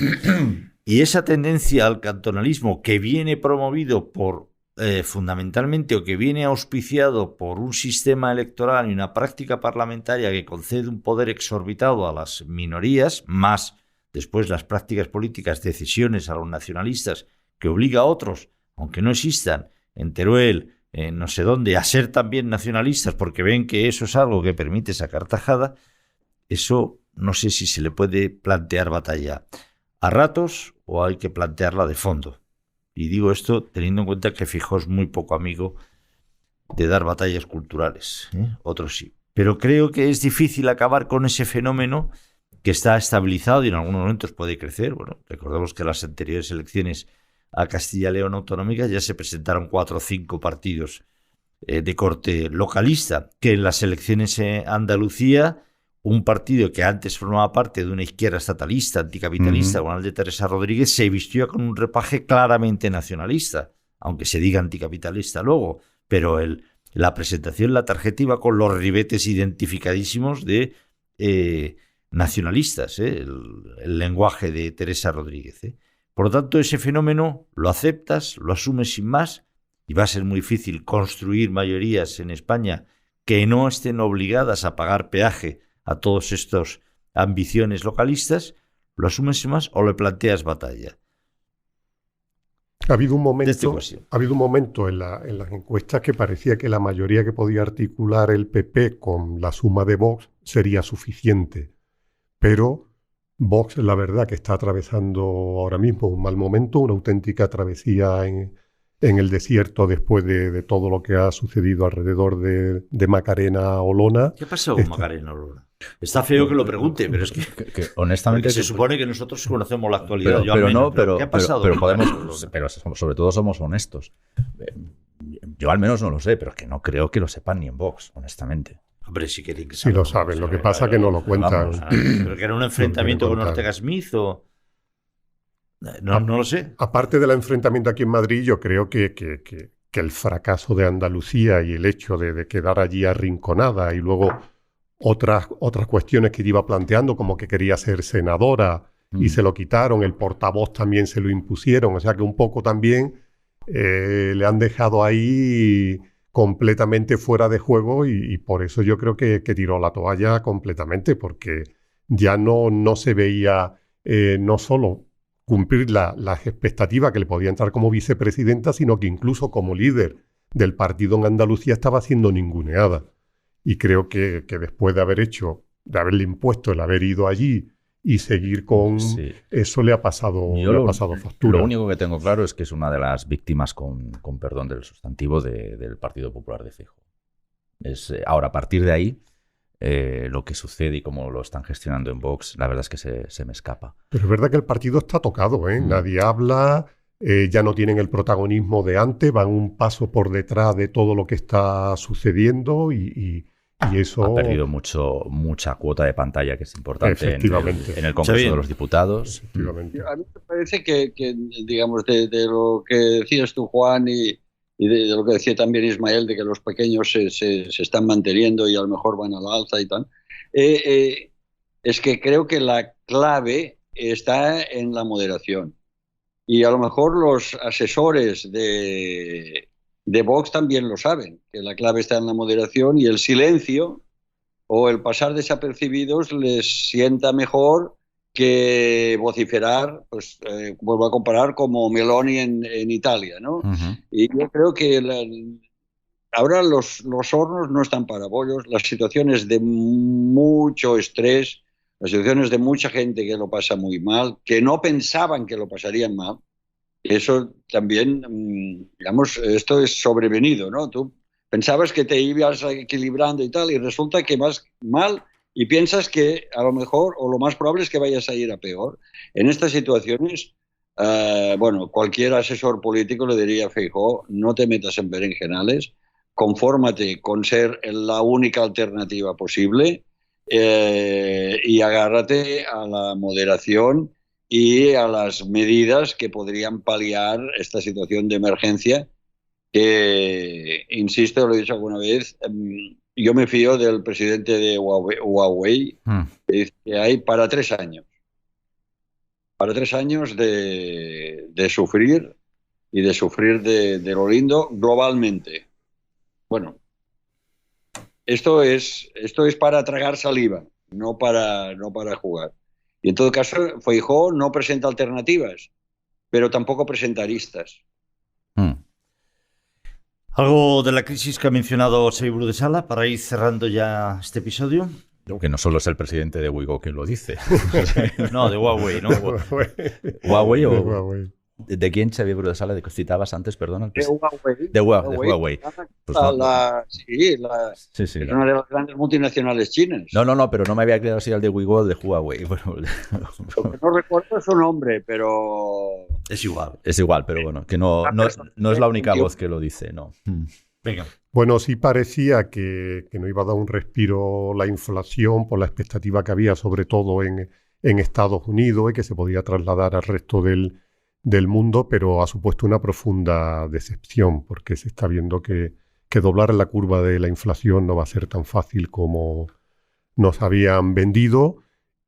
Y esa tendencia al cantonalismo que viene promovido por, fundamentalmente, o que viene auspiciado por un sistema electoral y una práctica parlamentaria que concede un poder exorbitado a las minorías, más después las prácticas políticas, decisiones a los nacionalistas, que obliga a otros, aunque no existan, en Teruel, no sé dónde, a ser también nacionalistas porque ven que eso es algo que permite sacar tajada, eso no sé si se le puede plantear batalla a ratos o hay que plantearla de fondo. Y digo esto teniendo en cuenta que Feijóo es muy poco amigo de dar batallas culturales, otros sí. Pero creo que es difícil acabar con ese fenómeno que está estabilizado y en algunos momentos puede crecer. Bueno, recordemos que las anteriores elecciones a Castilla y León autonómicas ya se presentaron 4 o 5 partidos de corte localista, que en las elecciones en Andalucía, un partido que antes formaba parte de una izquierda estatalista, anticapitalista, con el de Teresa Rodríguez, se vistió con un repaje claramente nacionalista, aunque se diga anticapitalista luego, pero la presentación, la tarjeta iba con los ribetes identificadísimos de nacionalistas, el lenguaje de Teresa Rodríguez. Por lo tanto, ese fenómeno lo aceptas, lo asumes sin más, y va a ser muy difícil construir mayorías en España que no estén obligadas a pagar peaje a todas estas ambiciones localistas, lo asumes sin más o le planteas batalla. Ha habido un momento en las encuestas que parecía que la mayoría que podía articular el PP con la suma de Vox sería suficiente, pero Vox, la verdad, que está atravesando ahora mismo un mal momento, una auténtica travesía en el desierto después de todo lo que ha sucedido alrededor de Macarena Olona. ¿Qué pasó con Macarena Olona? Está feo que lo pregunte, pero es que honestamente se supone que nosotros conocemos la actualidad. Pero ¿qué ha pasado? Pero sobre todo somos honestos. Yo al menos no lo sé, pero es que no creo que lo sepan ni en Vox, honestamente. Hombre, si quieren que sí lo saben, lo que pasa es que no lo cuentan. ¿Pero que era un enfrentamiento con Ortega Smith o...? No lo sé. Aparte del enfrentamiento aquí en Madrid, yo creo que el fracaso de Andalucía y el hecho de quedar allí arrinconada y luego otras cuestiones que iba planteando, como que quería ser senadora y se lo quitaron, el portavoz también se lo impusieron, o sea que un poco también le han dejado ahí completamente fuera de juego y por eso yo creo que tiró la toalla completamente, porque ya no se veía no solo cumplir las expectativas que le podía entrar como vicepresidenta, sino que incluso como líder del partido en Andalucía estaba siendo ninguneada. Y creo que después de haberle impuesto el haber ido allí y seguir con eso le ha pasado factura. Lo único que tengo claro es que es una de las víctimas, con perdón del sustantivo, del Partido Popular de Feijóo. Ahora, a partir de ahí, lo que sucede y cómo lo están gestionando en Vox, la verdad es que se me escapa. Pero es verdad que el partido está tocado, ¿eh? Nadie habla, ya no tienen el protagonismo de antes, van un paso por detrás de todo lo que está sucediendo y eso... Ha perdido mucha cuota de pantalla, que es importante en el Congreso de los Diputados. Efectivamente. A mí me parece que digamos, de lo que decías tú, Juan, y de lo que decía también Ismael, de que los pequeños se están manteniendo y a lo mejor van a la alza y tal, es que creo que la clave está en la moderación. Y a lo mejor los asesores de Vox también lo saben, que la clave está en la moderación y el silencio o el pasar desapercibidos les sienta mejor que vociferar, pues vuelvo a comparar, como Meloni en Italia, ¿no? Uh-huh. Y yo creo que ahora los hornos no están para bollos, las situaciones de mucho estrés, las situaciones de mucha gente que lo pasa muy mal, que no pensaban que lo pasarían mal. Eso también, digamos, esto es sobrevenido, ¿no? Tú pensabas que te ibas equilibrando y tal, y resulta que vas mal y piensas que a lo mejor, o lo más probable es que vayas a ir a peor. En estas situaciones, bueno, cualquier asesor político le diría a Feijóo, no te metas en berenjenales, confórmate con ser la única alternativa posible y agárrate a la moderación y a las medidas que podrían paliar esta situación de emergencia que, insisto, lo he dicho alguna vez, yo me fío del presidente de Huawei, que dice que hay para 3 años. Para 3 años de sufrir y de sufrir de lo lindo globalmente. Bueno, esto es para tragar saliva, no para jugar. Y en todo caso, Feijóo no presenta alternativas, pero tampoco presenta aristas. ¿Algo de la crisis que ha mencionado Xavier Bru-de-Sala para ir cerrando ya este episodio? Que no solo es el presidente de Wigo quien lo dice. No, de Huawei, ¿no? ¿Huawei o...? De Huawei. ¿De quién, Xavier Bru-de-Sala, de que citabas antes, perdón? De Huawei. De Huawei. Pues no, sí, sí, es una de las grandes multinacionales chinas. No, pero no me había quedado así el de Wigo o el de Huawei. Bueno, no recuerdo su nombre, pero... Es igual. Es igual, pero bueno, que no es la única voz que lo dice, no. Venga. Bueno, sí parecía que no iba a dar un respiro la inflación por la expectativa que había, sobre todo en Estados Unidos, y que se podía trasladar al resto del mundo, pero ha supuesto una profunda decepción, porque se está viendo que doblar la curva de la inflación no va a ser tan fácil como nos habían vendido.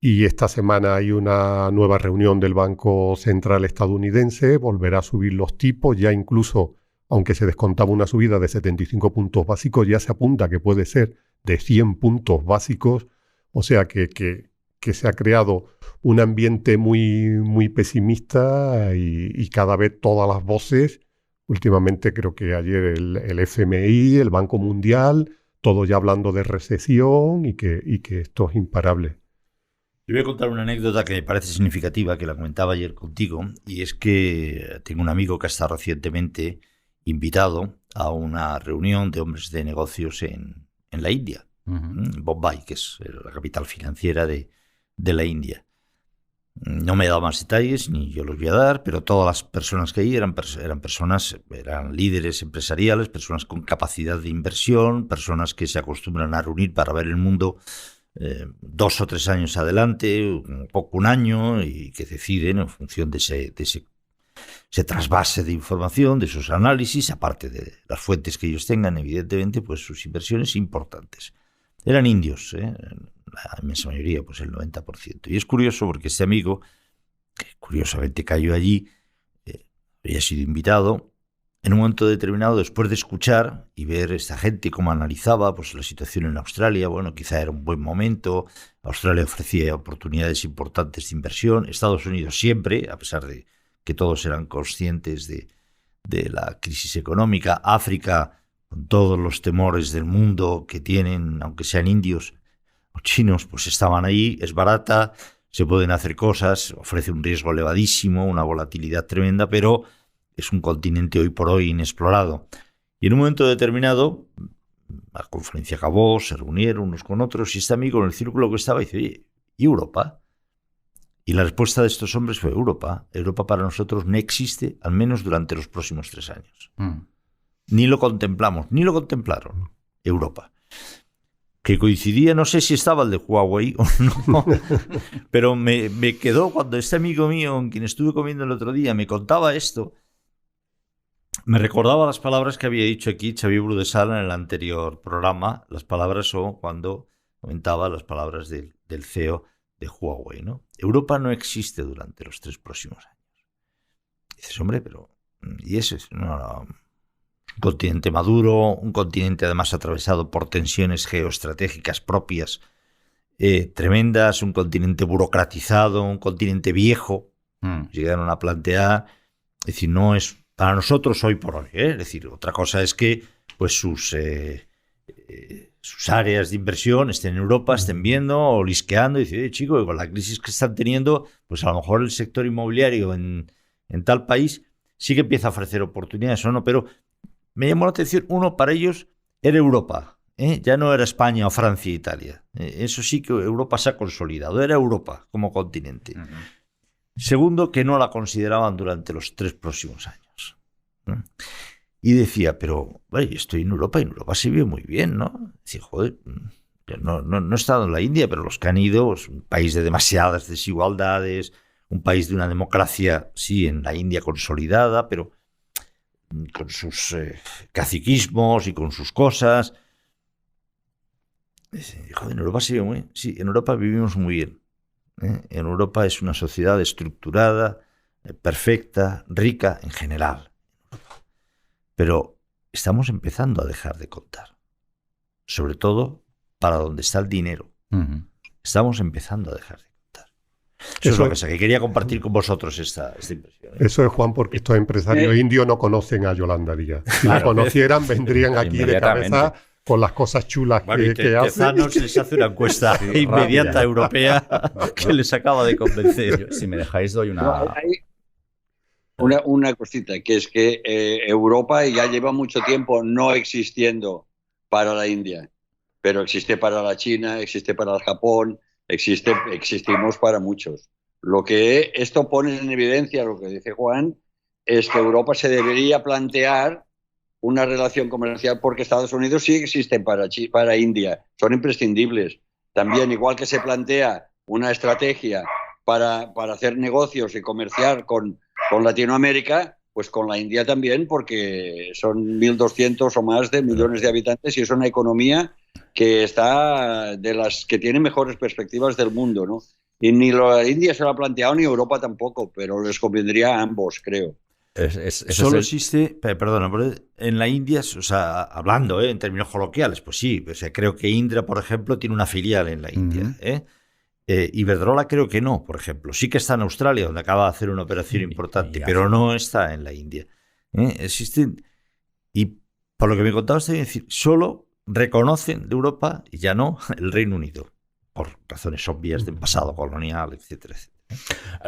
Y esta semana hay una nueva reunión del Banco Central estadounidense, volverá a subir los tipos, ya incluso, aunque se descontaba una subida de 75 puntos básicos, ya se apunta que puede ser de 100 puntos básicos, o sea que se ha creado un ambiente muy, muy pesimista y cada vez todas las voces, últimamente creo que ayer el FMI, el Banco Mundial, todo ya hablando de recesión y que esto es imparable. Te voy a contar una anécdota que me parece significativa, que la comentaba ayer contigo, y es que tengo un amigo que ha estado recientemente invitado a una reunión de hombres de negocios en la India, Bombay, que es la capital financiera de la India. No me he dado más detalles, ni yo los voy a dar, pero todas las personas que hay eran líderes empresariales, personas con capacidad de inversión, personas que se acostumbran a reunir para ver el mundo 2 o 3 años adelante, un año, y que deciden en función de ese trasvase de información, de sus análisis, aparte de las fuentes que ellos tengan, evidentemente, pues sus inversiones importantes. Eran indios, la inmensa mayoría, pues el 90%. Y es curioso porque este amigo que curiosamente cayó allí, había sido invitado. En un momento determinado, después de escuchar y ver esta gente cómo analizaba pues, la situación en Australia, bueno, quizá era un buen momento, Australia ofrecía oportunidades importantes de inversión, Estados Unidos siempre, a pesar de que todos eran conscientes de la crisis económica, África, con todos los temores del mundo que tienen, aunque sean indios o chinos, pues estaban ahí, es barata, se pueden hacer cosas, ofrece un riesgo elevadísimo, una volatilidad tremenda, pero es un continente hoy por hoy inexplorado. Y en un momento determinado, la conferencia acabó, se reunieron unos con otros, y este amigo en el círculo que estaba dice, oye, ¿y Europa? Y la respuesta de estos hombres fue, Europa para nosotros no existe, al menos durante los próximos 3 años. Ni lo contemplamos, ni lo contemplaron, Europa. Que coincidía, no sé si estaba el de Huawei o no, pero me quedó cuando este amigo mío, con quien estuve comiendo el otro día, me contaba esto. Me recordaba las palabras que había dicho aquí Xavier Brudesal en el anterior programa. Las palabras son cuando comentaba las palabras del CEO de Huawei, ¿no? Europa no existe durante los 3 próximos años. Y dices, hombre, pero... ¿y eso es? No, un continente maduro, un continente además atravesado por tensiones geoestratégicas propias tremendas, un continente burocratizado, un continente viejo. Llegaron a plantear, es decir, no es... para nosotros hoy por hoy, es decir, otra cosa es que pues sus áreas de inversión estén en Europa, estén viendo o lisqueando y dicen, chico, con la crisis que están teniendo, pues a lo mejor el sector inmobiliario en tal país sí que empieza a ofrecer oportunidades o no, pero me llamó la atención, uno, para ellos era Europa, ya no era España o Francia e Italia, eso sí que Europa se ha consolidado, era Europa como continente. Segundo, que no la consideraban durante los 3 próximos años. Y decía, pero vaya, estoy en Europa y en Europa se vive muy bien, ¿no? Decía, joder, no he estado en la India, pero los que han ido, es un país de demasiadas desigualdades, un país de una democracia, sí, en la India consolidada, pero con sus caciquismos y con sus cosas. Joder, en Europa se vive muy bien. Sí, en Europa vivimos muy bien. En Europa es una sociedad estructurada, perfecta, rica en general. Pero estamos empezando a dejar de contar. Sobre todo para donde está el dinero. Estamos empezando a dejar de contar. Eso es lo que sé, que quería compartir con vosotros esta impresión. Eso es, Juan, porque estos empresarios indios no conocen a Yolanda Díaz. Si la conocieran, vendrían aquí de cabeza con las cosas chulas que hacen. Tezanos les hace una encuesta inmediata europea que les acaba de convencer. Si me dejáis, doy una... Una cosita, que es que Europa ya lleva mucho tiempo no existiendo para la India, pero existe para la China, existe para el Japón, existimos para muchos. Lo que esto pone en evidencia, lo que dice Juan, es que Europa se debería plantear una relación comercial porque Estados Unidos sí existen para India, son imprescindibles. También, igual que se plantea una estrategia para hacer negocios y comerciar con Latinoamérica, pues con la India también, porque son 1.200 o más de millones de habitantes y es una economía que está de las que tiene mejores perspectivas del mundo, ¿no? Y ni la India se lo ha planteado ni Europa tampoco, pero les convendría a ambos, creo. Solo existe, perdona, en la India, o sea, hablando en términos coloquiales, pues sí, o sea, creo que Indra, por ejemplo, tiene una filial en la India, Iberdrola creo que no, por ejemplo. Sí que está en Australia, donde acaba de hacer una operación importante, pero no está en la India. Existen, y por lo que me contabas, te voy a decir, solo reconocen de Europa, y ya no, el Reino Unido, por razones obvias del pasado colonial, etcétera, etcétera.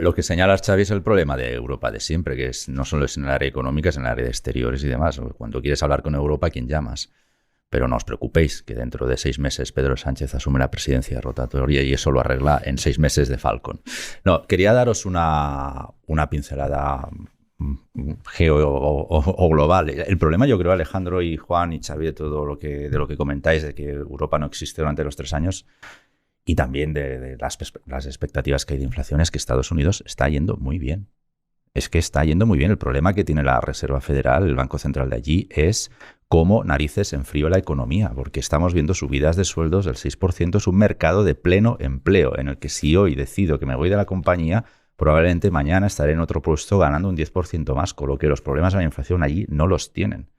Lo que señalas, Xavi, es el problema de Europa de siempre, que no solo es en el área económica, es en el área de exteriores y demás. Cuando quieres hablar con Europa, ¿a quién llamas? Pero no os preocupéis, que dentro de 6 meses Pedro Sánchez asume la presidencia rotatoria y eso lo arregla en 6 meses de Falcon. No, quería daros una pincelada geo o global. El problema, yo creo, Alejandro y Juan y Xavi, de lo que comentáis, de que Europa no existe durante los 3 años, y también de las expectativas que hay de inflación, es que Estados Unidos está yendo muy bien. Es que está yendo muy bien. El problema que tiene la Reserva Federal, el Banco Central de allí, es cómo narices enfrío la economía, porque estamos viendo subidas de sueldos del 6%. Es un mercado de pleno empleo, en el que si hoy decido que me voy de la compañía, probablemente mañana estaré en otro puesto ganando un 10% más, con lo que los problemas de la inflación allí no los tienen.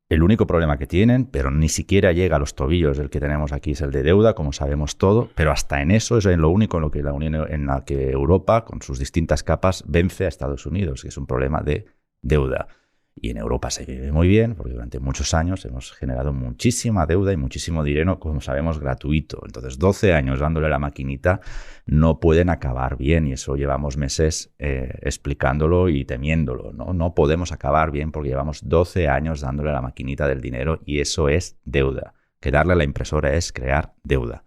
El único problema que tienen, pero ni siquiera llega a los tobillos del que tenemos aquí, es el de deuda, como sabemos todo, pero hasta en eso es en lo único en lo que en la que Europa, con sus distintas capas, vence a Estados Unidos, que es un problema de deuda. Y en Europa se vive muy bien, porque durante muchos años hemos generado muchísima deuda y muchísimo dinero, como sabemos, gratuito. Entonces, 12 años dándole la maquinita no pueden acabar bien, y eso llevamos meses explicándolo y temiéndolo, ¿no? No podemos acabar bien porque llevamos 12 años dándole la maquinita del dinero, y eso es deuda. Que darle a la impresora es crear deuda.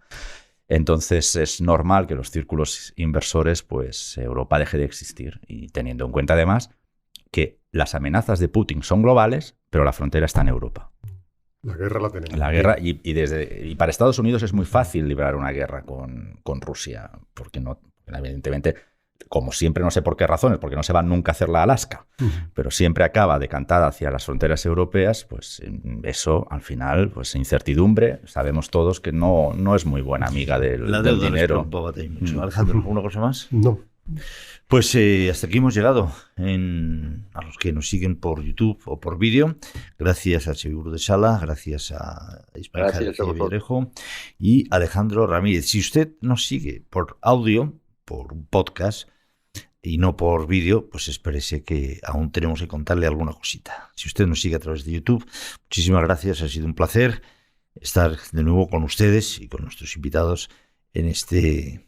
Entonces es normal que los círculos inversores, pues Europa deje de existir, y teniendo en cuenta además que las amenazas de Putin son globales, pero la frontera está en Europa. La guerra la tenemos. La guerra, y para Estados Unidos es muy fácil librar una guerra con Rusia, porque no, evidentemente, como siempre, no sé por qué razones, porque no se van nunca a hacer la Alaska, pero siempre acaba decantada hacia las fronteras europeas, pues eso al final, pues incertidumbre, sabemos todos que no es muy buena amiga del dinero. Alejandro, ¿alguna cosa más? No. Pues hasta aquí hemos llegado. A los que nos siguen por YouTube o por vídeo, gracias a Seguro de Sala, gracias a Ismael Villarejo y Alejandro Ramírez. Si usted nos sigue por audio, por un podcast y no por vídeo, pues espérese que aún tenemos que contarle alguna cosita. Si usted nos sigue a través de YouTube, muchísimas gracias, ha sido un placer estar de nuevo con ustedes y con nuestros invitados en este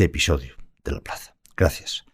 episodio de La Plaza. Gracias.